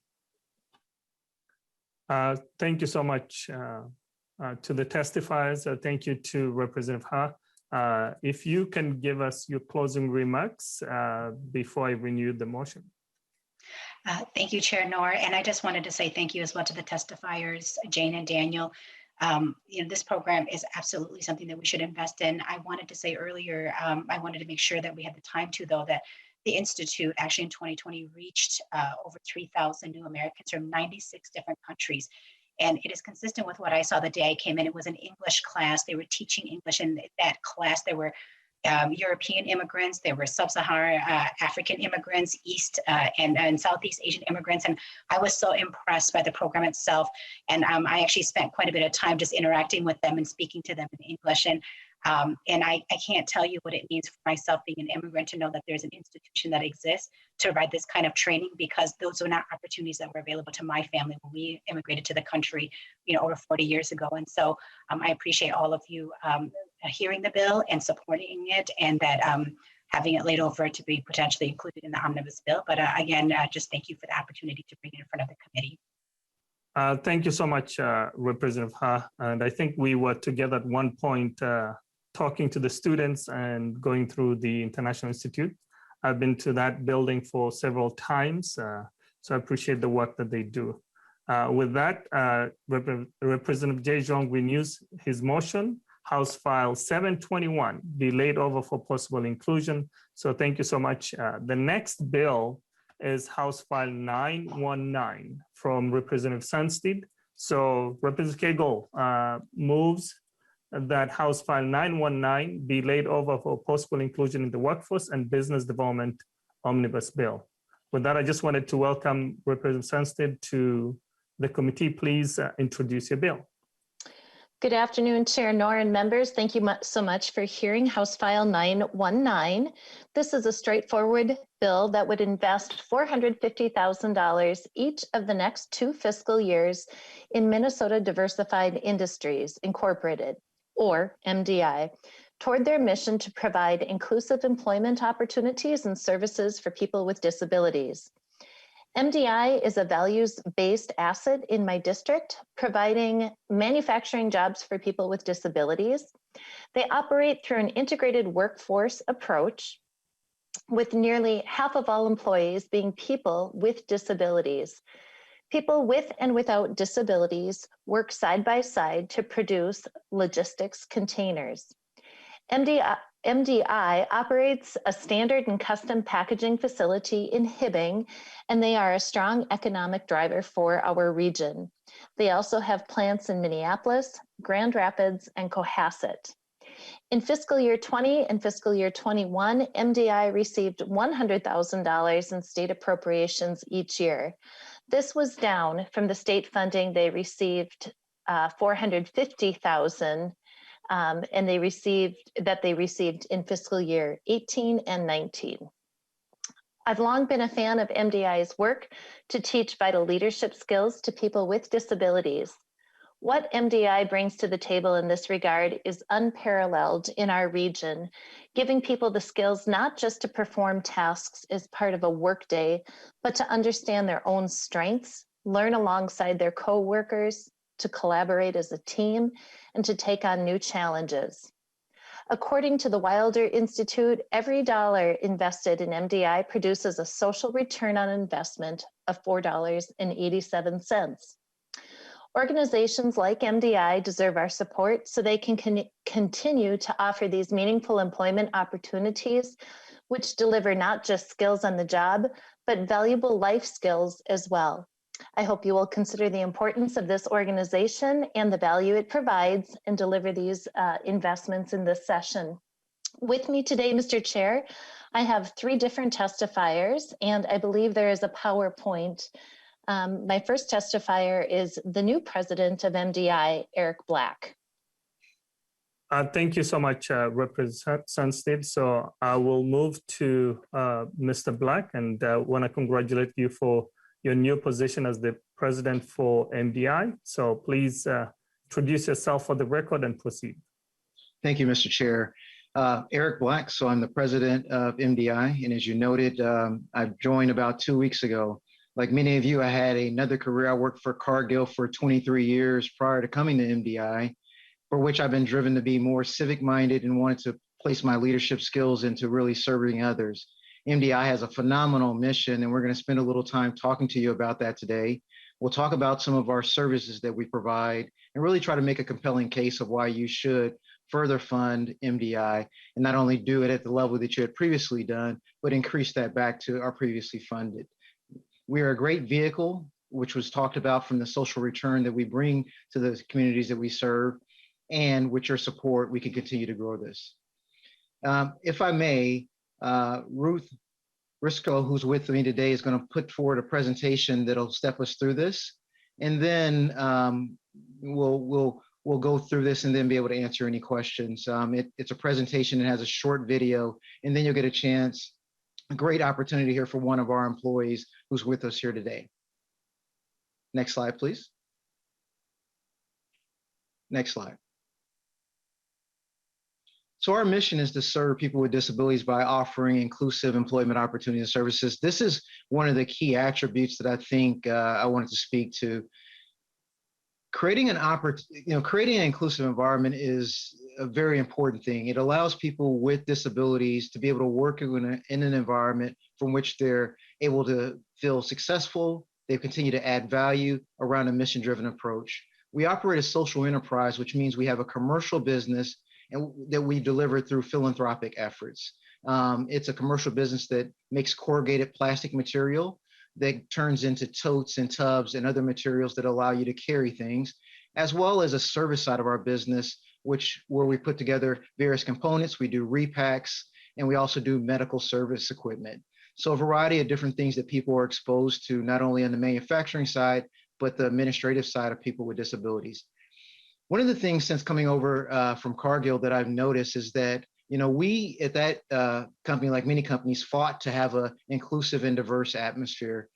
Thank you so much to the testifiers. Thank you to Representative Ha. If you can give us your closing remarks before I renew the motion. Thank you, Chair Nor. And I just wanted to say thank you as well to the testifiers, Jane and Daniel. This program is absolutely something that we should invest in. I wanted to say earlier, I wanted to make sure that we had the time to, though, that the Institute actually in 2020 reached over 3,000 new Americans from 96 different countries. And it is consistent with what I saw the day I came in. It was an English class. They were teaching English in that class. There were European immigrants, there were sub-Saharan African immigrants, East and Southeast Asian immigrants. And I was so impressed by the program itself. And I actually spent quite a bit of time just interacting with them and speaking to them in English. And I can't tell you what it means for myself being an immigrant to know that there's an institution that exists to provide this kind of training, because those were not opportunities that were available to my family when we immigrated to the country, over 40 years ago. And so I appreciate all of you hearing the bill and supporting it, and that having it laid over to be potentially included in the omnibus bill. But again, just thank you for the opportunity to bring it in front of the committee. Thank you so much, Representative Ha. And I think we were together at one point talking to the students and going through the International Institute. I've been to that building for several times, so I appreciate the work that they do. With that, Representative Jay Zhong renews his motion, House File 721, be laid over for possible inclusion. So thank you so much. The next bill is House File 919 from Representative Sandstede. So Representative Cagle moves that House File 919 be laid over for possible inclusion in the Workforce and Business Development Omnibus Bill. With that, I just wanted to welcome Representative Sandstede to the committee. Please introduce your bill. Good afternoon, Chair Nor and members. Thank you so much for hearing House File 919. This is a straightforward bill that would invest $450,000 each of the next 2 fiscal years in Minnesota Diversified Industries, Incorporated, or MDI, toward their mission to provide inclusive employment opportunities and services for people with disabilities. MDI is a values-based asset in my district, providing manufacturing jobs for people with disabilities. They operate through an integrated workforce approach, with nearly half of all employees being people with disabilities. People with and without disabilities work side by side to produce logistics containers. MDI operates a standard and custom packaging facility in Hibbing, and they are a strong economic driver for our region. They also have plants in Minneapolis, Grand Rapids, and Cohasset. In fiscal year 20 and fiscal year 21, MDI received $100,000 in state appropriations each year. This was down from the state funding they received $450,000 and they received in fiscal year 18 and 19. I've long been a fan of MDI's work to teach vital leadership skills to people with disabilities. What MDI brings to the table in this regard is unparalleled in our region, giving people the skills not just to perform tasks as part of a workday, but to understand their own strengths, learn alongside their co-workers, to collaborate as a team, and to take on new challenges. According to the Wilder Institute, every dollar invested in MDI produces a social return on investment of $4.87. Organizations like MDI deserve our support so they can continue to offer these meaningful employment opportunities, which deliver not just skills on the job, but valuable life skills as well. I hope you will consider the importance of this organization and the value it provides and deliver these investments in this session. With me today, Mr. Chair, I have 3 different testifiers, and I believe there is a PowerPoint. My first testifier is the new president of MDI, Eric Black. Thank you so much, Representative Sandstede. So I will move to Mr. Black, and want to congratulate you for your new position as the president for MDI. So please introduce yourself for the record and proceed. Thank you, Mr. Chair. Eric Black, so I'm the president of MDI, and as you noted, I joined about 2 weeks ago. Like many of you, I had another career. I worked for Cargill for 23 years prior to coming to MDI, for which I've been driven to be more civic-minded and wanted to place my leadership skills into really serving others. MDI has a phenomenal mission, and we're going to spend a little time talking to you about that today. We'll talk about some of our services that we provide and really try to make a compelling case of why you should further fund MDI and not only do it at the level that you had previously done, but increase that back to our previously funded. We are a great vehicle, which was talked about from the social return that we bring to the communities that we serve, and with your support, we can continue to grow this. If I may, Ruth Risco, who's with me today, is going to put forward a presentation that'll step us through this, and then we'll go through this and then be able to answer any questions. It's a presentation that has a short video, and then you'll get a chance, a great opportunity here for one of our employees who's with us here today. Next slide, please. Next slide. So our mission is to serve people with disabilities by offering inclusive employment opportunities and services. This is one of the key attributes that I think I wanted to speak to. Creating an inclusive environment is a very important thing. It allows people with disabilities to be able to work in an environment from which they're able to feel successful. They continue to add value around a mission-driven approach. We operate a social enterprise, which means we have a commercial business and that we deliver through philanthropic efforts. It's a commercial business that makes corrugated plastic material that turns into totes and tubs and other materials that allow you to carry things, as well as a service side of our business, where we put together various components. We do repacks, and we also do medical service equipment. So a variety of different things that people are exposed to, not only on the manufacturing side, but the administrative side of people with disabilities. One of the things since coming over from Cargill that I've noticed is that, we at that company, like many companies, fought to have an inclusive and diverse atmosphere.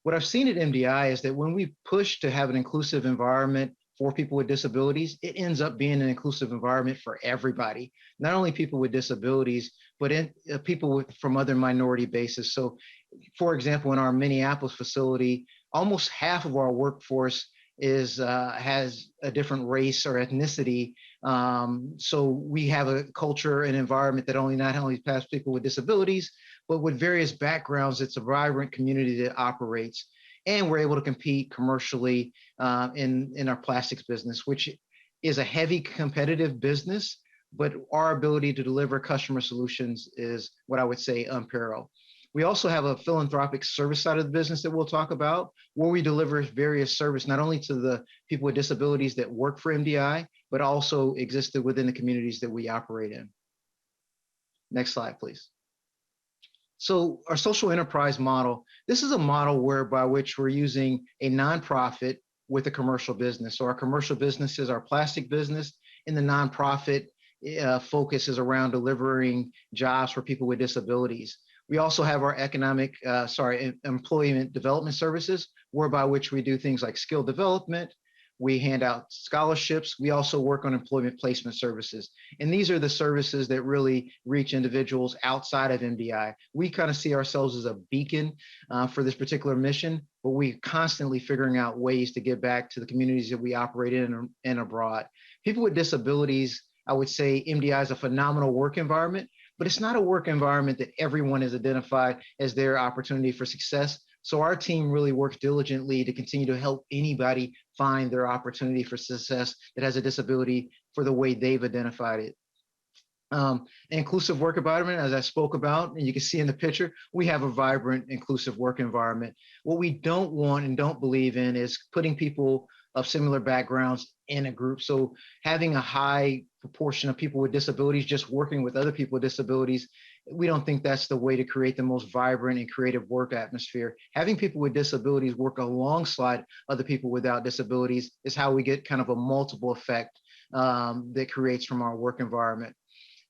What I've seen at MDI is that when we push to have an inclusive environment for people with disabilities, it ends up being an inclusive environment for everybody, not only people with disabilities, but people from other minority bases. So, for example, in our Minneapolis facility, almost half of our workforce has a different race or ethnicity. So we have a culture and environment that not only has people with disabilities, but with various backgrounds. It's a vibrant community that operates, and we're able to compete commercially in our plastics business, which is a heavy competitive business, but our ability to deliver customer solutions is what I would say unparalleled. We also have a philanthropic service side of the business that we'll talk about, where we deliver various service, not only to the people with disabilities that work for MDI, but also existed within the communities that we operate in. Next slide, please. So our social enterprise model, this is a model by which we're using a nonprofit with a commercial business. So our commercial business is our plastic business, and the nonprofit focus is around delivering jobs for people with disabilities. We also have our employment development services, whereby which we do things like skill development. We hand out scholarships. We also work on employment placement services. And these are the services that really reach individuals outside of MDI. We kind of see ourselves as a beacon for this particular mission, but we're constantly figuring out ways to get back to the communities that we operate in and abroad. People with disabilities I would say MDI is a phenomenal work environment, but it's not a work environment that everyone has identified as their opportunity for success. So our team really works diligently to continue to help anybody find their opportunity for success that has a disability for the way they've identified it. Inclusive work environment, as I spoke about, and you can see in the picture, we have a vibrant, inclusive work environment. What we don't want and don't believe in is putting people of similar backgrounds in a group. So having a high proportion of people with disabilities just working with other people with disabilities, we don't think that's the way to create the most vibrant and creative work atmosphere. Having people with disabilities work alongside other people without disabilities is how we get kind of a multiple effect that creates from our work environment.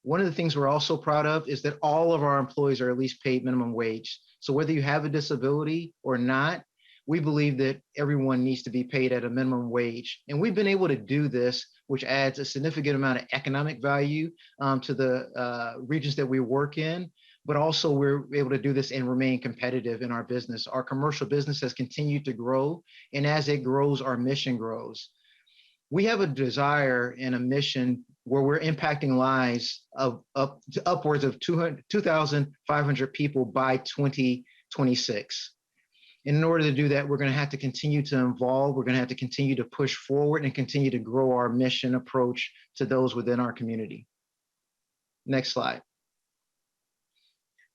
One of the things we're also proud of is that all of our employees are at least paid minimum wage. So whether you have a disability or not, we believe that everyone needs to be paid at a minimum wage. And we've been able to do this, which adds a significant amount of economic value to the regions that we work in, but also we're able to do this and remain competitive in our business. Our commercial business has continued to grow, and as it grows, our mission grows. We have a desire and a mission where we're impacting lives of upwards of 2,500 people by 2026. And in order to do that, we're going to have to continue to evolve. We're going to have to continue to push forward and continue to grow our mission approach to those within our community. Next slide.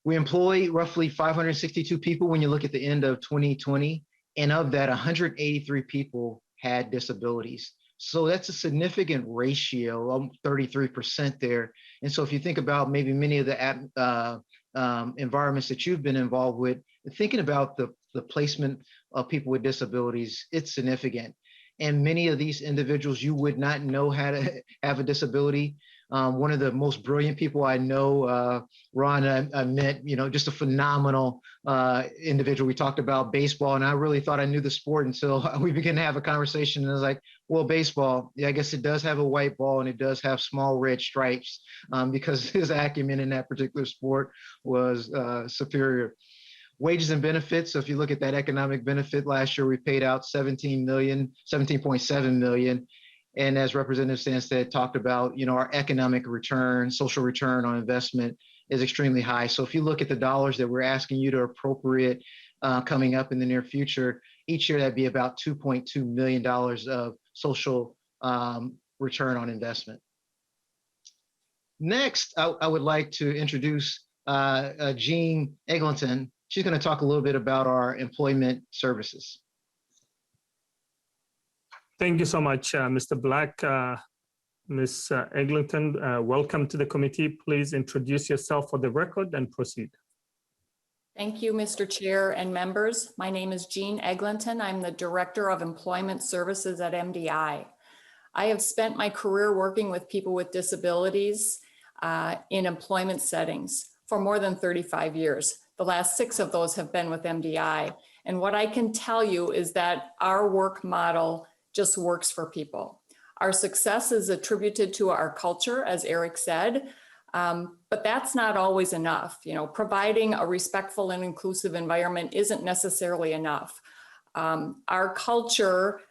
We employ roughly 562 people when you look at the end of 2020, and of that, 183 people had disabilities. So that's a significant ratio, 33% there. And so if you think about maybe many of the environments that you've been involved with, thinking about the placement of people with disabilities, it's significant. And many of these individuals you would not know how to have a disability. One of the most brilliant people I know, Ron, I met, just a phenomenal individual. We talked about baseball, and I really thought I knew the sport until we began to have a conversation. And I was like, well, baseball, yeah, I guess it does have a white ball and it does have small red stripes because his acumen in that particular sport was superior. Wages and benefits. So if you look at that economic benefit, last year we paid out $17.7 million. And as Representative Sandstede talked about, our economic return, social return on investment is extremely high. So if you look at the dollars that we're asking you to appropriate coming up in the near future, each year that'd be about $2.2 million of social return on investment. Next, I would like to introduce Jean Eglinton. She's going to talk a little bit about our employment services. Thank you so much, Mr. Black. Ms. Eglinton, welcome to the committee. Please introduce yourself for the record and proceed. Thank you, Mr. Chair and members. My name is Jean Eglinton. I'm the Director of Employment Services at MDI. I have spent my career working with people with disabilities in employment settings for more than 35 years. The last 6 of those have been with MDI. And what I can tell you is that our work model just works for people. Our success is attributed to our culture, as Eric said, but that's not always enough. Providing a respectful and inclusive environment isn't necessarily enough. Our culture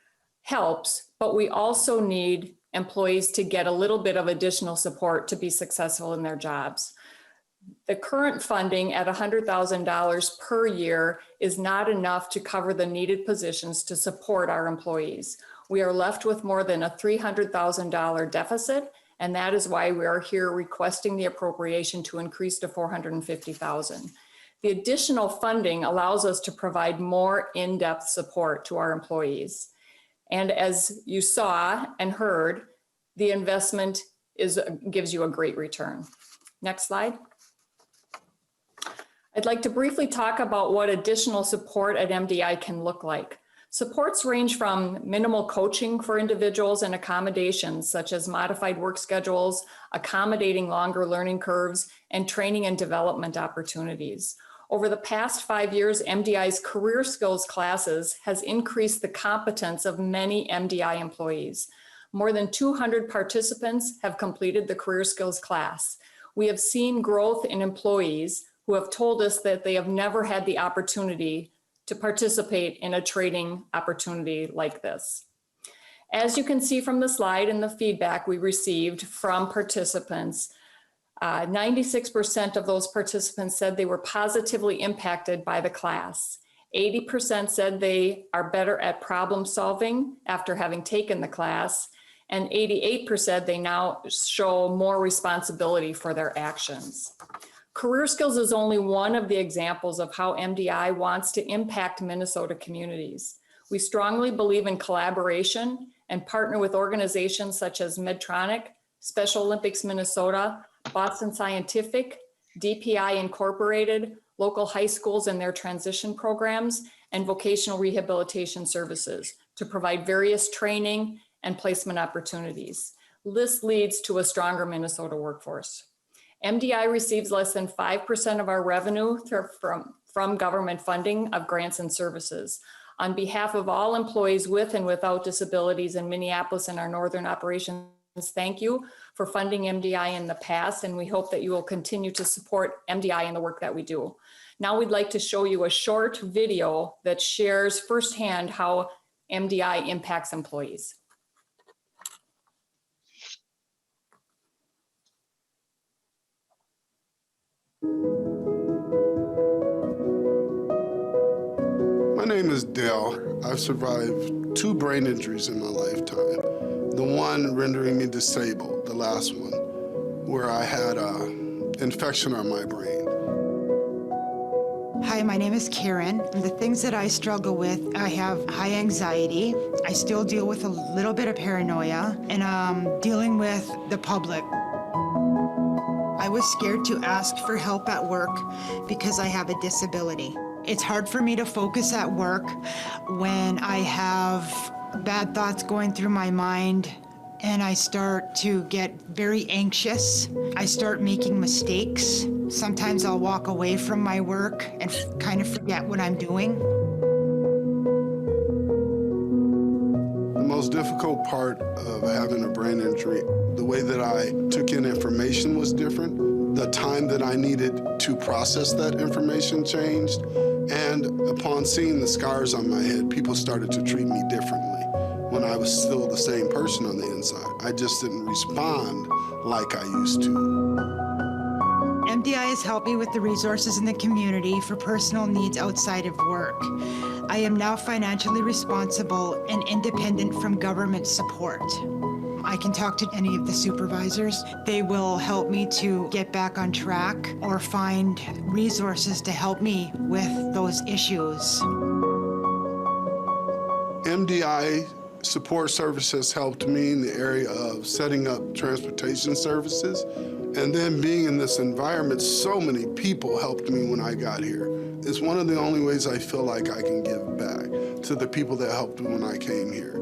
helps, but we also need employees to get a little bit of additional support to be successful in their jobs. The current funding at $100,000 per year is not enough to cover the needed positions to support our employees. We are left with more than a $300,000 deficit, and that is why we are here requesting the appropriation to increase to $450,000. The additional funding allows us to provide more in-depth support to our employees. And as you saw and heard, the investment gives you a great return. Next slide. I'd like to briefly talk about what additional support at MDI can look like. Supports range from minimal coaching for individuals and accommodations such as modified work schedules, accommodating longer learning curves, and training and development opportunities. Over the past 5 years, MDI's career skills classes has increased the competence of many MDI employees. More than 200 participants have completed the career skills class. We have seen growth in employees who have told us that they have never had the opportunity to participate in a training opportunity like this. As you can see from the slide and the feedback we received from participants, 96% of those participants said they were positively impacted by the class. 80% said they are better at problem solving after having taken the class, and 88% they now show more responsibility for their actions. Career Skills is only one of the examples of how MDI wants to impact Minnesota communities. We strongly believe in collaboration and partner with organizations such as Medtronic, Special Olympics Minnesota, Boston Scientific, DPI Incorporated, local high schools and their transition programs, and vocational rehabilitation services to provide various training and placement opportunities. This leads to a stronger Minnesota workforce. MDI receives less than 5% of our revenue from government funding of grants and services. On behalf of all employees with and without disabilities in Minneapolis and our northern operations, thank you for funding MDI in the past, and we hope that you will continue to support MDI in the work that we do. Now we'd like to show you a short video that shares firsthand how MDI impacts employees. My name is Dale. I've survived 2 brain injuries in my lifetime. The one rendering me disabled, the last one, where I had an infection on my brain. Hi, my name is Karen. The things that I struggle with, I have high anxiety. I still deal with a little bit of paranoia, and I'm dealing with the public. I was scared to ask for help at work because I have a disability. It's hard for me to focus at work when I have bad thoughts going through my mind and I start to get very anxious. I start making mistakes. Sometimes I'll walk away from my work and kind of forget what I'm doing. The most difficult part of having a brain injury, the way that I took in information was different. The time that I needed to process that information changed. And upon seeing the scars on my head, people started to treat me differently when I was still the same person on the inside. I just didn't respond like I used to. MDI has helped me with the resources in the community for personal needs outside of work. I am now financially responsible and independent from government support. I can talk to any of the supervisors. They will help me to get back on track or find resources to help me with those issues. MDI support services helped me in the area of setting up transportation services. And then being in this environment, so many people helped me when I got here. It's one of the only ways I feel like I can give back to the people that helped me when I came here.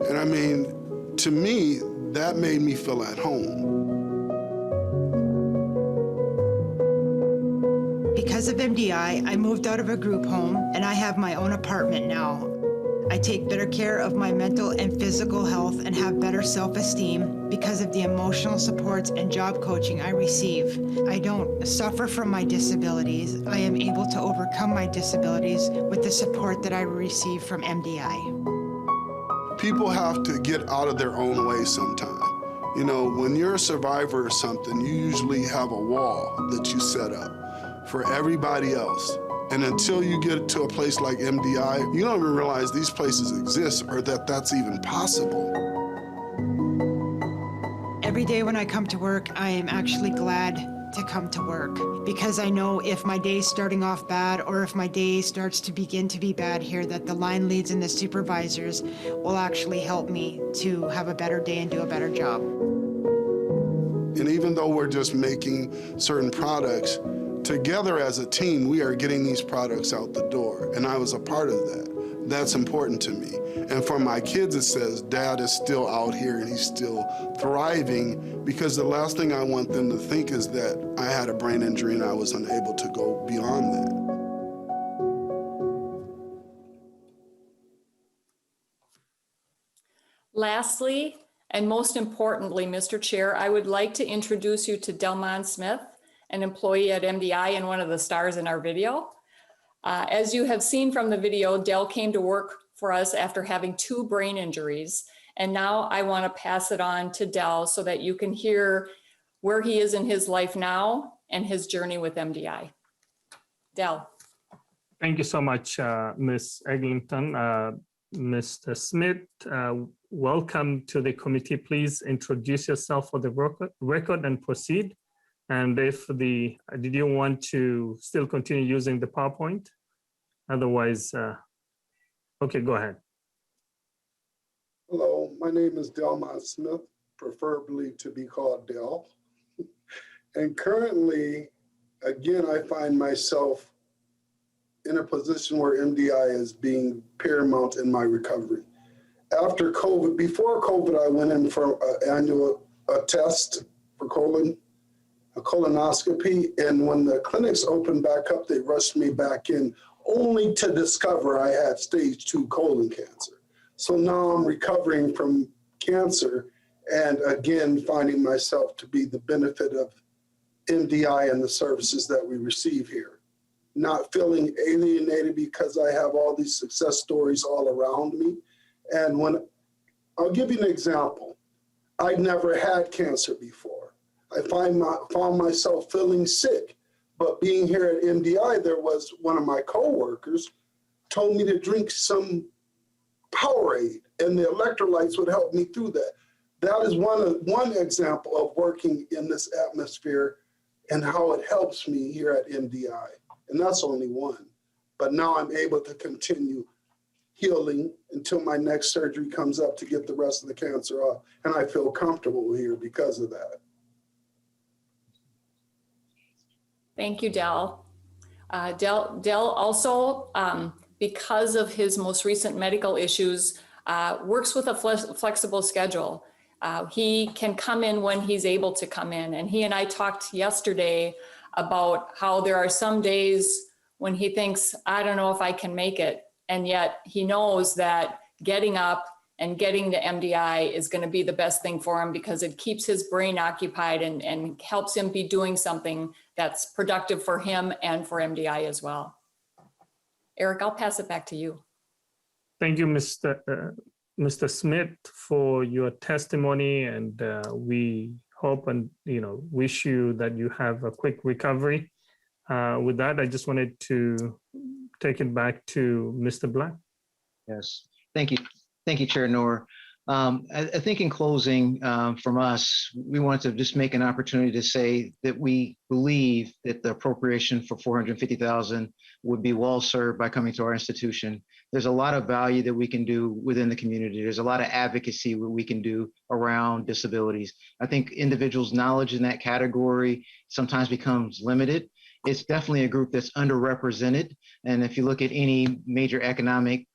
And I mean, to me, that made me feel at home. Because of MDI, I moved out of a group home and I have my own apartment now. I take better care of my mental and physical health and have better self-esteem because of the emotional supports and job coaching I receive. I don't suffer from my disabilities. I am able to overcome my disabilities with the support that I receive from MDI. People have to get out of their own way sometime. You know, when you're a survivor or something, you usually have a wall that you set up for everybody else. And until you get to a place like MDI, you don't even realize these places exist or that that's even possible. Every day when I come to work, I am actually glad to come to work because I know if my day's starting off bad or if my day starts to begin to be bad here, that the line leads and the supervisors will actually help me to have a better day and do a better job. And even though we're just making certain products, together as a team, we are getting these products out the door, and I was a part of that. That's important to me. And for my kids, it says, Dad is still out here and he's still thriving, because the last thing I want them to think is that I had a brain injury and I was unable to go beyond that. Lastly, and most importantly, Mr. Chair, I would like to introduce you to Delmon Smith, an employee at MDI and one of the stars in our video. As you have seen from the video, Del came to work for us after having 2 brain injuries And now I want to pass it on to Del so that you can hear where he is in his life now and his journey with MDI. Del. Thank you so much, Ms. Eglinton. Mr. Smith, welcome to the committee. Please introduce yourself for the record and proceed. And did you want to still continue using the PowerPoint? Otherwise, okay, go ahead. Hello, my name is Delmont Smith, preferably to be called Del. And currently, again, I find myself in a position where MDI is being paramount in my recovery. After COVID, before COVID, I went in for an annual test for a colonoscopy. And when the clinics opened back up, they rushed me back in only to discover I had stage 2 colon cancer. So now I'm recovering from cancer and again, finding myself to be the benefit of MDI and the services that we receive here. Not feeling alienated because I have all these success stories all around me. And I'll give you an example. I'd never had cancer before. I found myself feeling sick, but being here at MDI, there was one of my coworkers told me to drink some Powerade and the electrolytes would help me through that. That is one example of working in this atmosphere and how it helps me here at MDI. And that's only one. But now I'm able to continue healing until my next surgery comes up to get the rest of the cancer off. And I feel comfortable here because of that. Thank you, Del. Del also, because of his most recent medical issues, works with a flexible schedule. He can come in when he's able to come in. And he and I talked yesterday about how there are some days when he thinks, I don't know if I can make it. And yet he knows that getting up and getting to MDI is going to be the best thing for him because it keeps his brain occupied and helps him be doing something that's productive for him and for MDI as well. Eric, I'll pass it back to you. Thank you, Mr. Smith, for your testimony, and we hope and wish you that you have a quick recovery. With that, I just wanted to take it back to Mr. Black. Yes, thank you, Chair Noor. I think in closing, from us, we want to just make an opportunity to say that we believe that the appropriation for $450,000 would be well served by coming to our institution. There's a lot of value that we can do within the community. There's a lot of advocacy what we can do around disabilities. I think individuals' knowledge in that category sometimes becomes limited. It's definitely a group that's underrepresented. And if you look at any major economic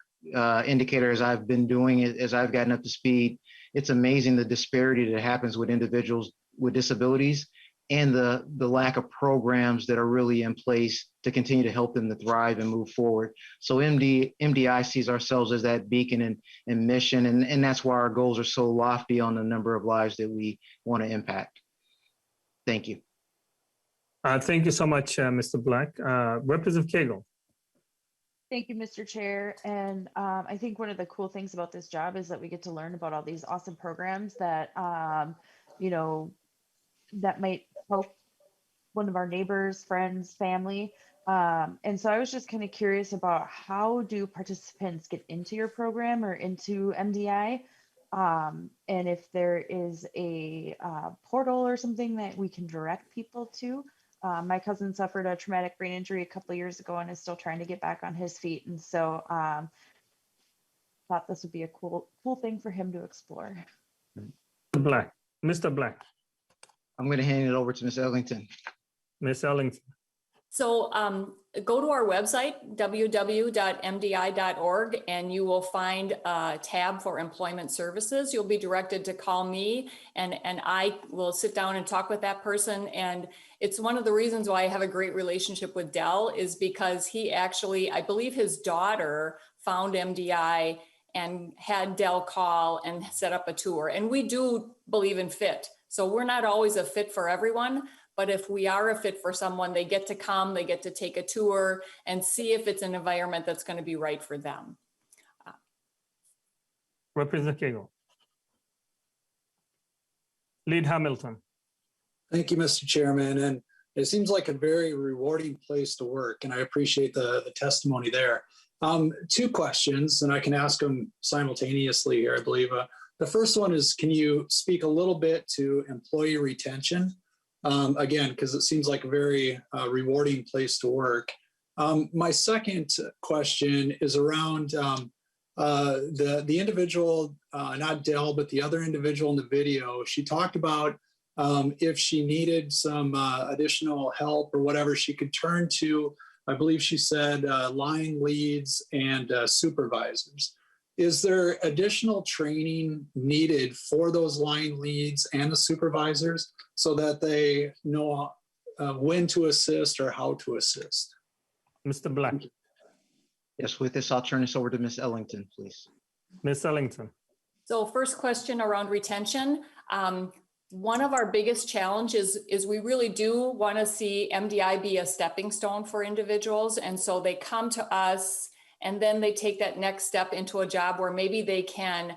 indicators I've been doing as I've gotten up to speed, it's amazing the disparity that happens with individuals with disabilities and the lack of programs that are really in place to continue to help them to thrive and move forward. So MDI sees ourselves as that beacon and mission, and that's why our goals are so lofty on the number of lives that we want to impact. Thank you. Thank you so much, Mr. Black. Representative Cagle. Thank you, Mr. Chair. And I think one of the cool things about this job is that we get to learn about all these awesome programs that, that might help one of our neighbors, friends, family. And so I was just kind of curious about how do participants get into your program or into MDI? And if there is a portal or something that we can direct people to. My cousin suffered a traumatic brain injury a couple of years ago and is still trying to get back on his feet. And so thought this would be a cool thing for him to explore. Black, Mr. Black. I'm going to hand it over to Ms. Ellington. Ms. Ellington. So go to our website, www.mdi.org, and you will find a tab for employment services. You'll be directed to call me, and I will sit down and talk with that person. And it's one of the reasons why I have a great relationship with Del is because he actually, I believe his daughter found MDI and had Del call and set up a tour. And we do believe in fit. So we're not always a fit for everyone, but if we are a fit for someone, they get to come, they get to take a tour and see if it's an environment that's going to be right for them. Representative Cagle. Lead Hamilton. Thank you, Mr. Chairman. And it seems like a very rewarding place to work, and I appreciate the testimony there. Two questions, and I can ask them simultaneously here, I believe. The first one is, can you speak a little bit to employee retention? Again, because it seems like a very rewarding place to work. My second question is around the individual, not Dell, but the other individual in the video. She talked about if she needed some additional help or whatever, she could turn to, I believe she said, line leads and supervisors. Is there additional training needed for those line leads and the supervisors so that they know when to assist or how to assist? Mr. Black. Yes, with this, I'll turn this over to Ms. Ellington, please. Ms. Ellington. So first question around retention. One of our biggest challenges is we really do want to see MDI be a stepping stone for individuals. And so they come to us and then they take that next step into a job where maybe they can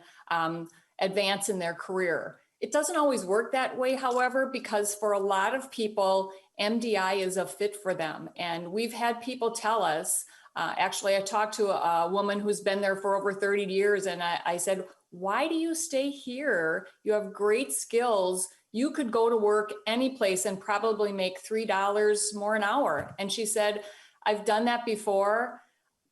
advance in their career. It doesn't always work that way, however, because for a lot of people, MDI is a fit for them. And we've had people tell us, actually, I talked to a woman who's been there for over 30 years, and I said, why do you stay here? You have great skills. You could go to work any place and probably make $3 more an hour. And she said, I've done that before.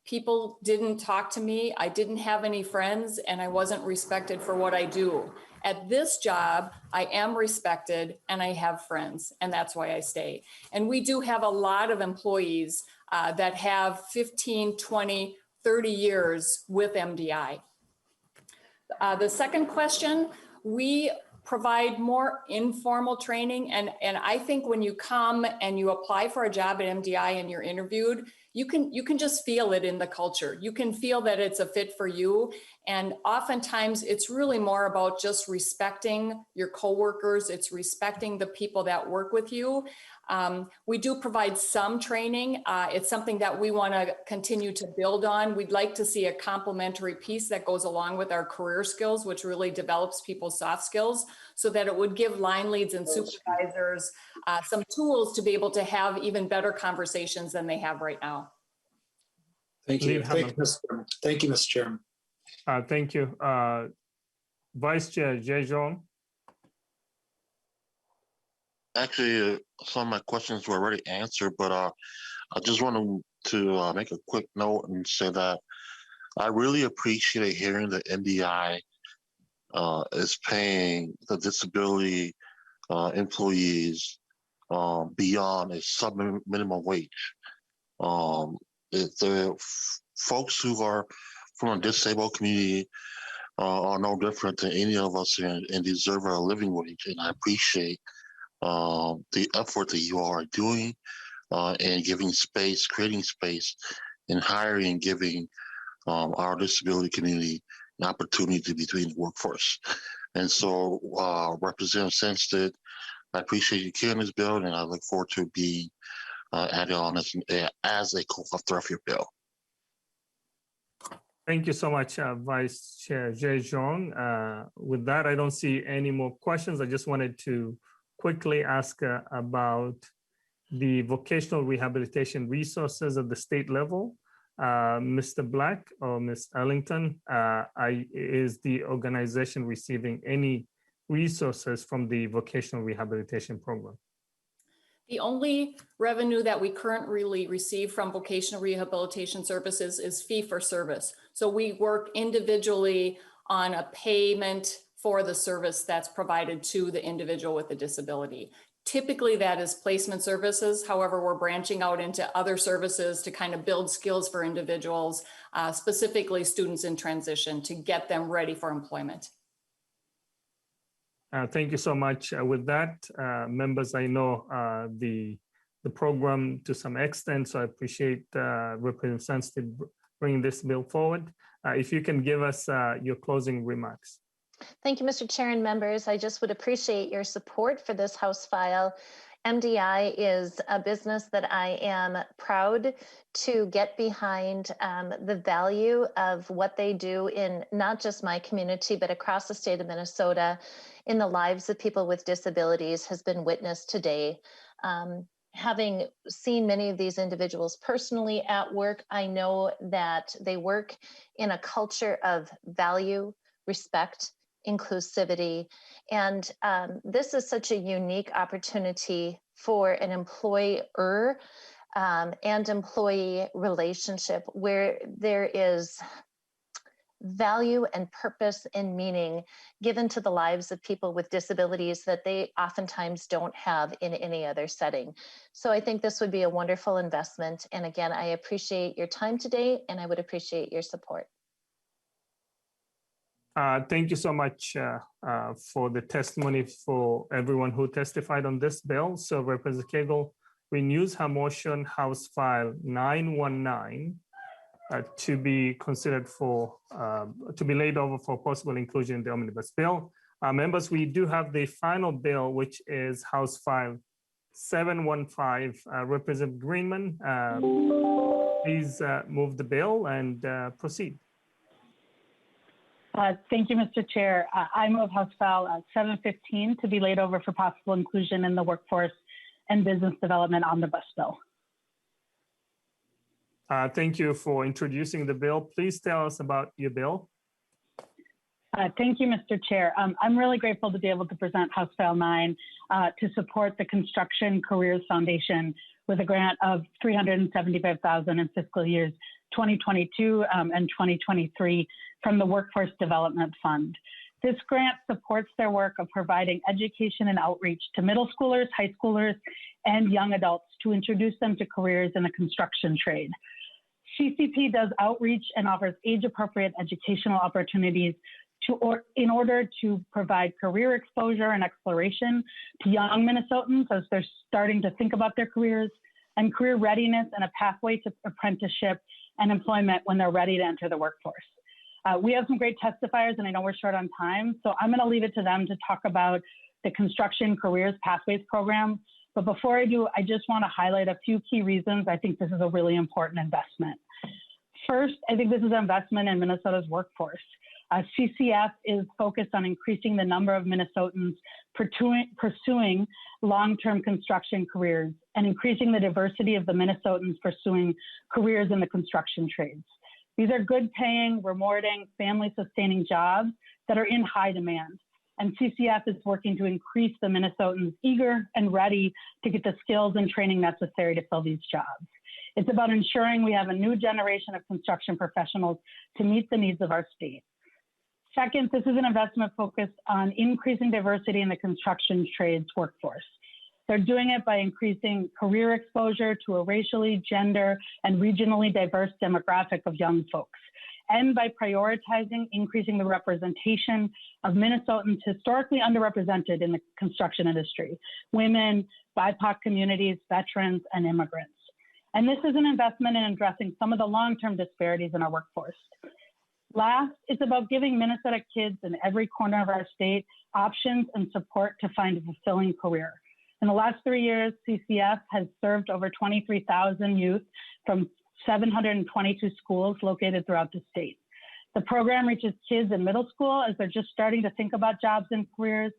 People didn't talk to me. I didn't have any friends, and I wasn't respected for what I do. At this job, I am respected and I have friends, and that's why I stay. And we do have a lot of employees that have 15, 20, 30 years with MDI. The second question, we provide more informal training. And I think when you come and you apply for a job at MDI and you're interviewed, you can just feel it in the culture. You can feel that it's a fit for you. And oftentimes it's really more about just respecting your coworkers. It's respecting the people that work with you. We do provide some training. It's something that we want to continue to build on. We'd like to see a complementary piece that goes along with our career skills, which really develops people's soft skills, so that it would give line leads and supervisors some tools to be able to have even better conversations than they have right now. Thank you. Thank you, Mr. Chairman. Thank you. Vice Chair Jejon. Actually, some of my questions were already answered, but I just wanted to make a quick note and say that I really appreciate hearing that NDI is paying the disability employees beyond a sub-minimum wage. The folks who are from a disabled community are no different than any of us and deserve a living wage. And I appreciate the effort that you all are doing and giving space, creating space, and hiring and giving our disability community an opportunity to be in the workforce. And so, Representative Sandstede, I appreciate you carrying this bill, and I look forward to being added on as a co-author of your bill. Thank you so much, Vice Chair Jejon. With that, I don't see any more questions. I just wanted to quickly ask about the vocational rehabilitation resources at the state level. Mr. Black or Ms. Ellington, is the organization receiving any resources from the vocational rehabilitation program? The only revenue that we currently receive from vocational rehabilitation services is fee for service. So we work individually on a payment for the service that's provided to the individual with a disability. Typically that is placement services. However, we're branching out into other services to kind of build skills for individuals, specifically students in transition, to get them ready for employment. Thank you so much. With that, members, I know the program to some extent, so I appreciate Representative Sandstede bringing this bill forward. If you can give us your closing remarks. Thank you, Mr. Chair and members. I just would appreciate your support for this House file. MDI is a business that I am proud to get behind the value of what they do in not just my community, but across the state of Minnesota in the lives of people with disabilities has been witnessed today. Having seen many of these individuals personally at work, I know that they work in a culture of value, respect, inclusivity. And this is such a unique opportunity for an employer and employee relationship where there is value and purpose and meaning given to the lives of people with disabilities that they oftentimes don't have in any other setting. So I think this would be a wonderful investment. And again, I appreciate your time today, and I would appreciate your support. Thank you so much for the testimony for everyone who testified on this bill. So Representative Cagle renews her motion, House File 919, to be considered for, to be laid over for possible inclusion in the omnibus bill. Members, we do have the final bill, which is House File 715. Representative Greenman, please move the bill and proceed. Thank you, Mr. Chair. I move House File 715 to be laid over for possible inclusion in the Workforce and Business Development Omnibus Bill. Thank you for introducing the bill. Please tell us about your bill. Thank you, Mr. Chair. I'm really grateful to be able to present House File 9 to support the Construction Careers Foundation with a grant of $375,000 in fiscal years 2022 and 2023 from the Workforce Development Fund. This grant supports their work of providing education and outreach to middle schoolers, high schoolers, and young adults to introduce them to careers in the construction trade. CCP does outreach and offers age-appropriate educational opportunities in order to provide career exposure and exploration to young Minnesotans as they're starting to think about their careers, and career readiness and a pathway to apprenticeship and employment when they're ready to enter the workforce. We have some great testifiers, and I know we're short on time, so I'm going to leave it to them to talk about the Construction Careers Pathways Program. But before I do, I just want to highlight a few key reasons I think this is a really important investment. First, I think this is an investment in Minnesota's workforce. CCF is focused on increasing the number of Minnesotans pursuing long-term construction careers and increasing the diversity of the Minnesotans pursuing careers in the construction trades. These are good paying, rewarding, family-sustaining jobs that are in high demand. And CCF is working to increase the Minnesotans eager and ready to get the skills and training necessary to fill these jobs. It's about ensuring we have a new generation of construction professionals to meet the needs of our state. Second, this is an investment focused on increasing diversity in the construction trades workforce. They're doing it by increasing career exposure to a racially, gender, and regionally diverse demographic of young folks, and by prioritizing increasing the representation of Minnesotans historically underrepresented in the construction industry: women, BIPOC communities, veterans, and immigrants. And this is an investment in addressing some of the long-term disparities in our workforce. Last, it's about giving Minnesota kids in every corner of our state options and support to find a fulfilling career. In the last 3 years, CCF has served over 23,000 youth from 722 schools located throughout the state. The program reaches kids in middle school as they're just starting to think about jobs and careers.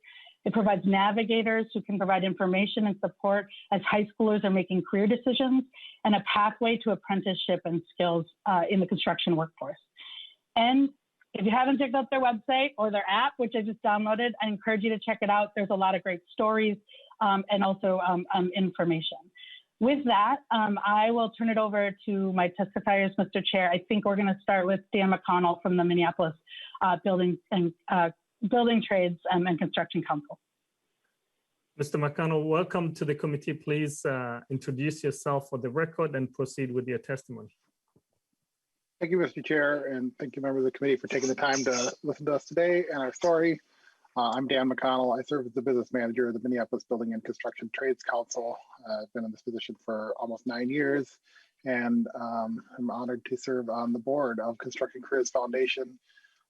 It provides navigators who can provide information and support as high schoolers are making career decisions, and a pathway to apprenticeship and skills in the construction workforce. And if you haven't checked out their website or their app, which I just downloaded, I encourage you to check it out. There's a lot of great stories and also information. With that, I will turn it over to my testifiers, Mr. Chair. I think we're going to start with Dan McConnell from the Minneapolis Building Trades and Construction Council. Mr. McConnell, welcome to the committee. Please introduce yourself for the record and proceed with your testimony. Thank you, Mr. Chair, and thank you, members of the committee, for taking the time to listen to us today and our story. I'm Dan McConnell. I serve as the business manager of the Minneapolis Building and Construction Trades Council. I've been in this position for almost 9 years, and I'm honored to serve on the board of Construction Careers Foundation.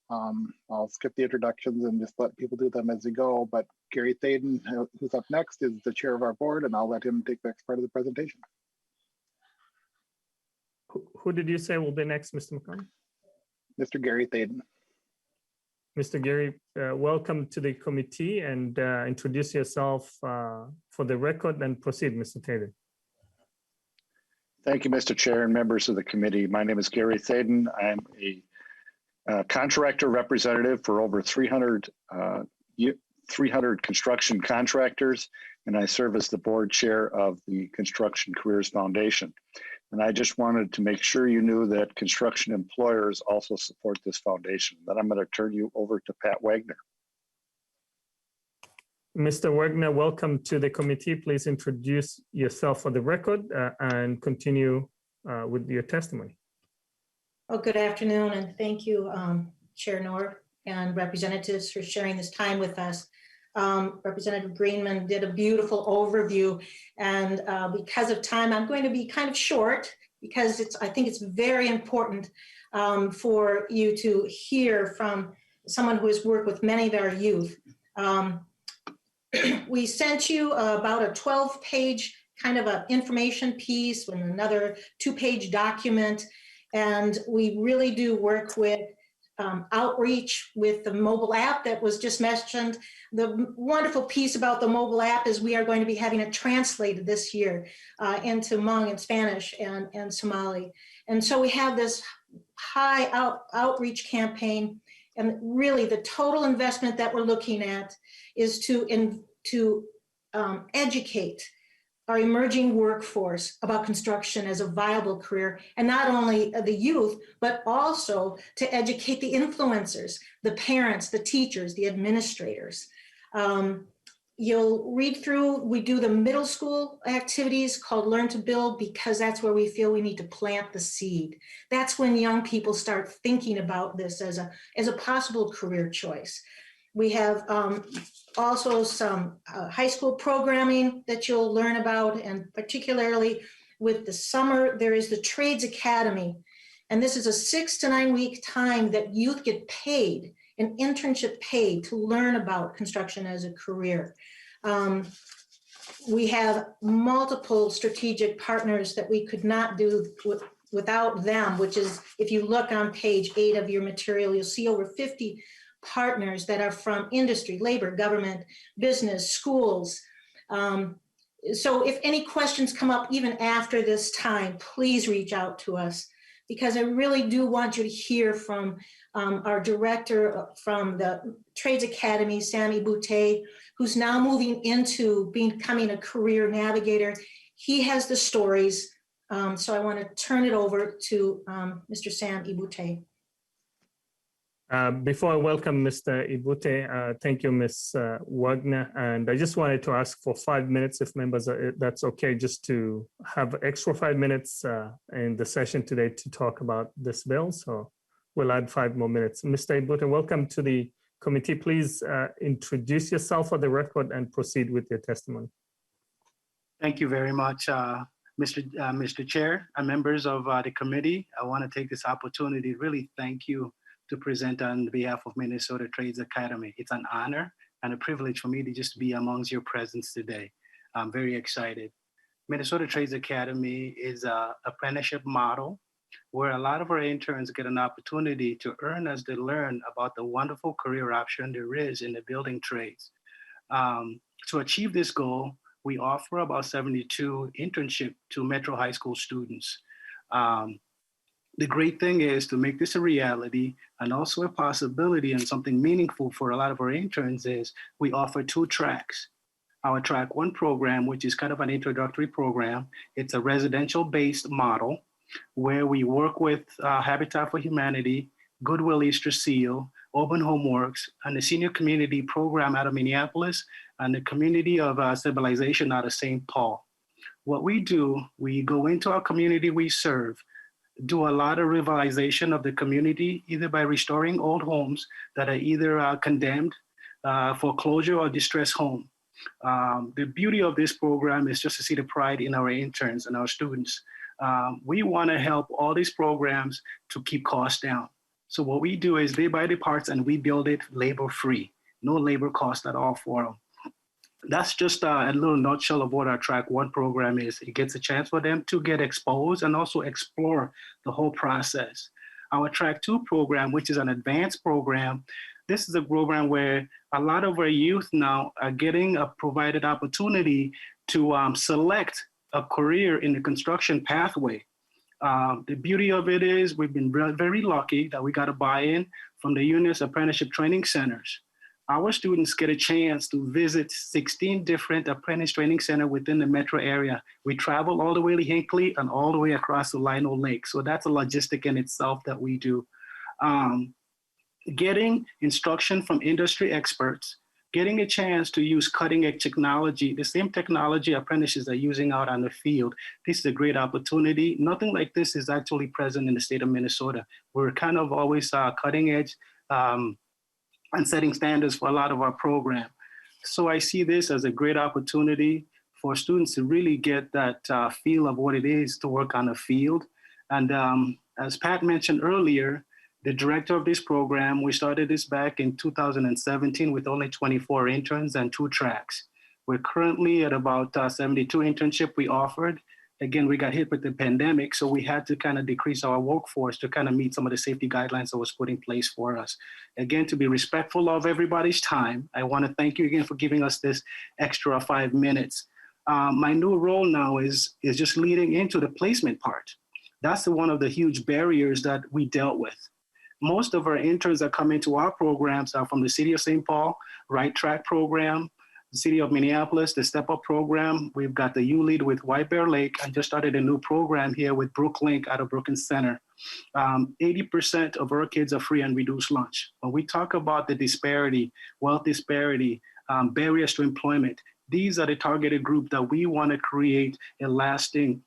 I'll skip the introductions and just let people do them as they go, but Gary Thaden, who's up next, is the chair of our board, and I'll let him take the next part of the presentation. Who did you say will be next, Mr. McConnell? Mr. Gary Thaden. Mr. Gary, welcome to the committee, and introduce yourself for the record and proceed, Mr. Taylor. Thank you, Mr. Chair and members of the committee. My name is Gary Thaden. I'm a contractor representative for over 300 construction contractors, and I serve as the board chair of the Construction Careers Foundation. And I just wanted to make sure you knew that construction employers also support this foundation. Then I'm going to turn you over to Pat Wagner. Mr. Wagner, welcome to the committee. Please introduce yourself for the record and continue with your testimony. Oh, good afternoon, and thank you, Chair Noor and representatives for sharing this time with us. Representative Greenman did a beautiful overview, and because of time, I'm going to be kind of short because I think it's very important for you to hear from someone who has worked with many of our youth. We sent you about a 12-page kind of an information piece and another 2-page document, and we really do work with outreach with the mobile app that was just mentioned. The wonderful piece about the mobile app is we are going to be having it translated this year into Hmong and Spanish and Somali. And so we have this high outreach campaign, and really the total investment that we're looking at is to educate our emerging workforce about construction as a viable career, and not only the youth, but also to educate the influencers, the parents, the teachers, the administrators. You'll read through, we do the middle school activities called Learn to Build, because that's where we feel we need to plant the seed. That's when young people start thinking about this as a possible career choice. We have also some high school programming that you'll learn about, and particularly with the summer, there is the Trades Academy. And this is a 6 to 9 week time that youth get paid, an internship paid to learn about construction as a career. We have multiple strategic partners that we could not do without them, which is, if you look on page 8 of your material, you'll see over 50 partners that are from industry, labor, government, business, schools. So if any questions come up even after this time, please reach out to us, because I really do want you to hear from our director from the Trades Academy, Sammy Boutte, who's now moving into becoming a career navigator. He has the stories. So I want to turn it over to Mr. Sam Ibute. Before I welcome Mr. Ibute, thank you, Ms. Wagner. And I just wanted to ask for 5 minutes, if members, that's okay, just to have extra 5 minutes in the session today to talk about this bill. So we'll add 5 more minutes. Mr. Ibute, welcome to the committee. Please introduce yourself for the record and proceed with your testimony. Thank you very much, Mr. Chair and members of the committee. I want to take this opportunity to really thank you to present on behalf of Minnesota Trades Academy. It's an honor and a privilege for me to just be amongst your presence today. I'm very excited. Minnesota Trades Academy is an apprenticeship model where a lot of our interns get an opportunity to earn as they learn about the wonderful career option there is in the building trades. To achieve this goal, we offer about 72 internships to Metro High School students. The great thing is to make this a reality and also a possibility and something meaningful for a lot of our interns is we offer 2 tracks. Our track 1 program, which is kind of an introductory program, it's a residential-based model where we work with Habitat for Humanity, Goodwill Easter Seal, Urban Homeworks, and the Senior Community Program out of Minneapolis, and the Community of Civilization out of St. Paul. What we do, we go into our community we serve, do a lot of revitalization of the community, either by restoring old homes that are either condemned, foreclosure, or distressed home. The beauty of this program is just to see the pride in our interns and our students. We want to help all these programs to keep costs down. So what we do is they buy the parts and we build it labor-free, no labor cost at all for them. That's just a little nutshell of what our Track 1 program is. It gets a chance for them to get exposed and also explore the whole process. Our Track 2 program, which is an advanced program, This is a program where a lot of our youth now are getting a provided opportunity to select a career in the construction pathway. The beauty of it is we've been very lucky that we got a buy-in from the union's apprenticeship training centers. Our students get a chance to visit 16 different apprentice training centers within the metro area. We travel all the way to Hinckley and all the way across the Lino Lake. So that's a logistic in itself that we do. Getting instruction from industry experts, getting a chance to use cutting edge technology, the same technology apprentices are using out on the field. This is a great opportunity. Nothing like this is actually present in the state of Minnesota. We're kind of always cutting edge and setting standards for a lot of our program. So I see this as a great opportunity for students to really get that feel of what it is to work on the field. And as Pat mentioned earlier, the director of this program, we started this back in 2017 with only 24 interns and 2 tracks. We're currently at about 72 internship we offered. Again, we got hit with the pandemic, so we had to kind of decrease our workforce to kind of meet some of the safety guidelines that was put in place for us. Again, to be respectful of everybody's time, I want to thank you again for giving us this extra 5 minutes. My new role now is just leading into the placement part. That's one of the huge barriers that we dealt with. Most of our interns that come into our programs are from the City of St. Paul, Right Track program, the City of Minneapolis, the Step Up program. We've got the U-Lead with White Bear Lake. I just started a new program here with Brooklink out of Brookings Center. 80% of our kids are free and reduced lunch. When we talk about the disparity, wealth disparity, barriers to employment, these are the targeted group that we want to create a lasting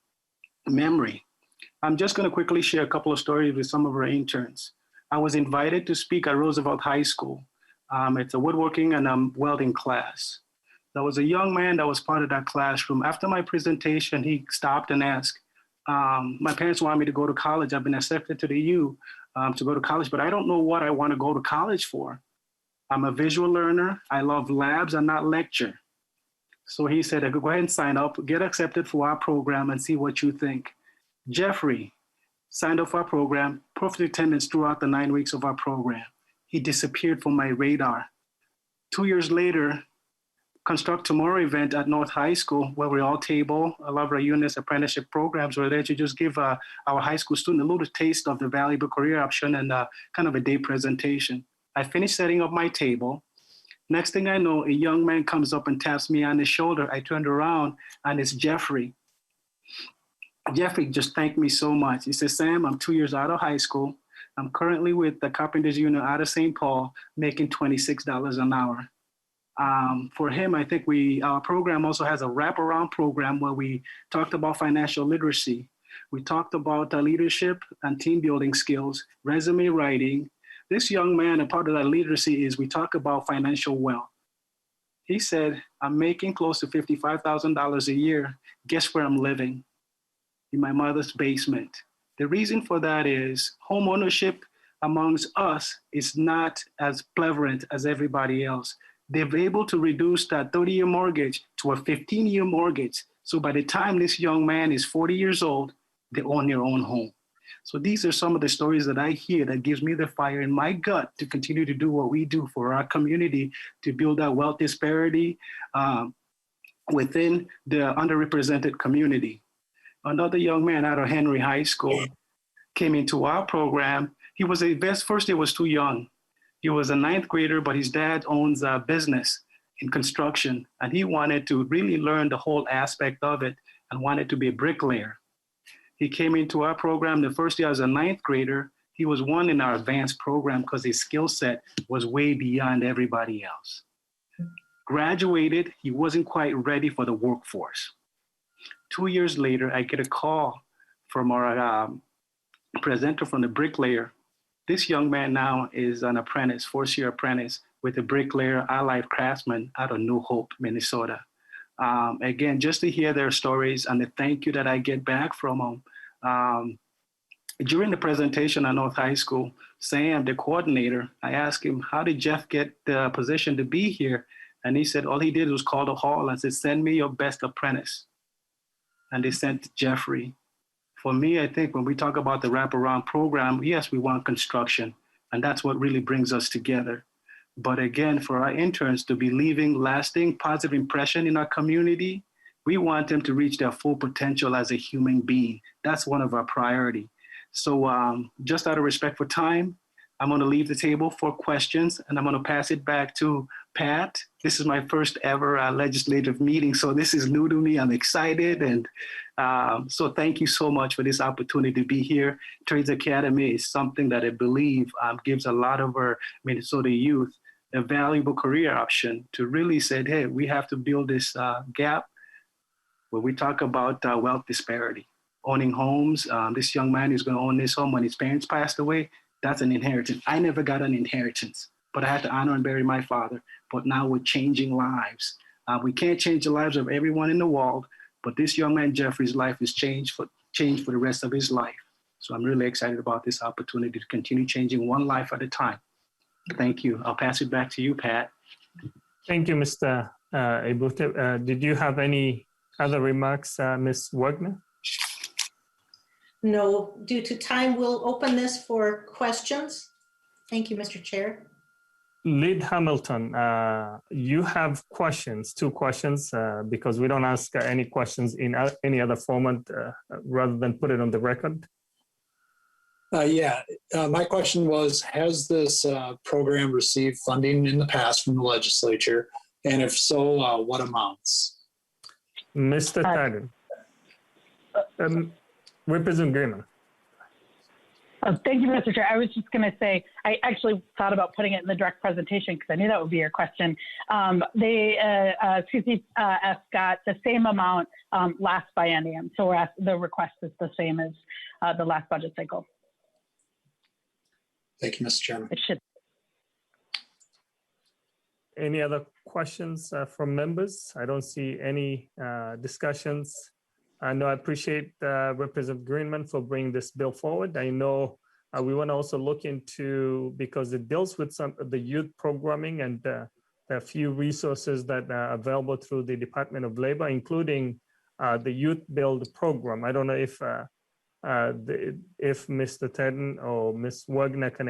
memory. I'm just going to quickly share a couple of stories with some of our interns. I was invited to speak at Roosevelt High School. It's a woodworking and welding class. There was a young man that was part of that classroom. After my presentation, he stopped and asked, my parents want me to go to college. I've been accepted to the U to go to college, but I don't know what I want to go to college for. I'm a visual learner. I love labs and not lecture. So he said, go ahead and sign up, get accepted for our program and see what you think. Jeffrey signed up for our program, perfect attendance throughout the 9 weeks of our program. He disappeared from my radar. 2 years later, Construct Tomorrow event at North High School, where we all table. A lot of our units apprenticeship programs were there to just give our high school student a little taste of the valuable career option and kind of a day presentation. I finished setting up my table. Next thing I know, a young man comes up and taps me on the shoulder. I turned around and it's Jeffrey. Jeffrey just thanked me so much. He says, Sam, I'm 2 years out of high school. I'm currently with the Carpenters Union out of St. Paul, making $26 an hour. For him, I think our program also has a wraparound program where we talked about financial literacy. We talked about leadership and team building skills, resume writing. This young man, a part of that literacy is we talk about financial wealth. He said, I'm making close to $55,000 a year. Guess where I'm living? In my mother's basement. The reason for that is home ownership amongst us is not as prevalent as everybody else. They're able to reduce that 30-year mortgage to a 15-year mortgage. So by the time this young man is 40 years old, they own their own home. So these are some of the stories that I hear that gives me the fire in my gut to continue to do what we do for our community, to build that wealth disparity within the underrepresented community. Another young man out of Henry High School came into our program. He was first year was too young. He was a 9th grader, but his dad owns a business in construction, and he wanted to really learn the whole aspect of it and wanted to be a bricklayer. He came into our program the first year as a 9th grader. He was one in our advanced program because his skill set was way beyond everybody else. Graduated, he wasn't quite ready for the workforce. 2 years later, I get a call from our presenter from the bricklayer. This young man now is an apprentice, 4th-year apprentice with a bricklayer allied craftsman out of New Hope, Minnesota. Again, just to hear their stories and the thank you that I get back from them. During the presentation at North High School, Sam, the coordinator, I asked him, how did Jeff get the position to be here? And he said, all he did was call the hall and said, send me your best apprentice. And they sent Jeffrey. For me, I think when we talk about the wraparound program, yes, we want construction, and that's what really brings us together. But again, for our interns to be leaving lasting positive impression in our community, we want them to reach their full potential as a human being. That's one of our priority. So just out of respect for time, I'm going to leave the table for questions, and I'm going to pass it back to Pat. This is my first ever legislative meeting, so this is new to me. I'm excited, and so thank you so much for this opportunity to be here. Trades Academy is something that I believe gives a lot of our Minnesota youth a valuable career option to really say, hey, we have to build this gap where we talk about wealth disparity. Owning homes, this young man is going to own this home when his parents passed away. That's an inheritance. I never got an inheritance, but I had to honor and bury my father. But now we're changing lives. We can't change the lives of everyone in the world, but this young man, Jeffrey's life is changed for the rest of his life. So I'm really excited about this opportunity to continue changing one life at a time. Thank you. I'll pass it back to you, Pat. Thank you, Mr. Ebute. Did you have any other remarks, Ms. Wagner? No, due to time, we'll open this for questions. Thank you, Mr. Chair. Lead Hamilton, you have questions, 2 questions, because we don't ask any questions in any other format rather than put it on the record. My question was, has this program received funding in the past from the legislature? And if so, what amounts? Mr. Tadden. Representative Greenman. Thank you, Mr. Chair. I was just going to say, I actually thought about putting it in the direct presentation because I knew that would be your question. CCF got the same amount last biennium. So the request is the same as the last budget cycle. Thank you, Mr. Chairman. It should. Any other questions from members? I don't see any discussions. I know I appreciate Representative Greenman for bringing this bill forward. I know we want to also look into, because it deals with some of the youth programming and a few resources that are available through the Department of Labor, including the Youth Build program. I don't know if Mr. Tedden or Ms. Wagner can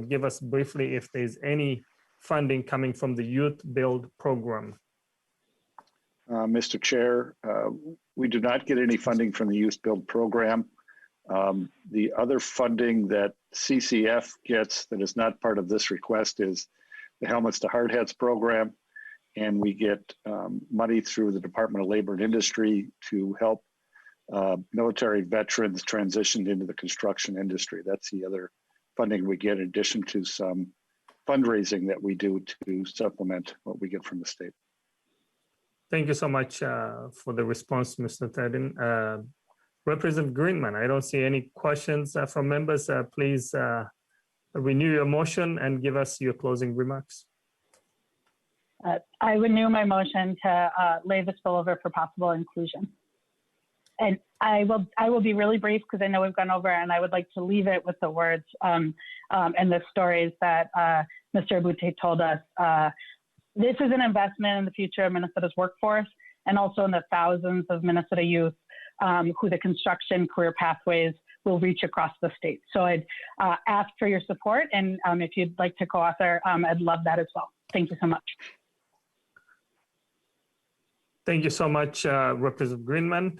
give us briefly if there's any funding coming from the Youth Build program. Mr. Chair, we do not get any funding from the Youth Build program. The other funding that CCF gets that is not part of this request is the Helmets to Hard Hats program. And we get money through the Department of Labor and Industry to help military veterans transition into the construction industry. That's the other funding we get in addition to some fundraising that we do to supplement what we get from the state. Thank you so much for the response, Mr. Tedden. Representative Greenman, I don't see any questions from members. Please renew your motion and give us your closing remarks. I renew my motion to lay this bill over for possible inclusion. And I will be really brief because I know we've gone over, and I would like to leave it with the words and the stories that Mr. Ebute told us. This is an investment in the future of Minnesota's workforce and also in the thousands of Minnesota youth who the construction career pathways will reach across the state. So I'd ask for your support, and if you'd like to co-author, I'd love that as well. Thank you so much. Thank you so much, Representative Greenman.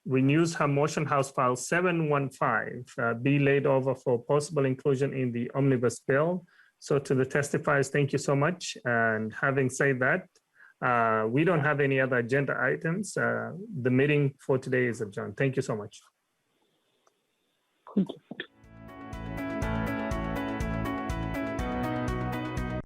Renews her motion, House File 715, be laid over for possible inclusion in the omnibus bill. So to the testifiers, thank you so much. And having said that, we don't have any other agenda items. The meeting for today is adjourned. Thank you so much. Thank you.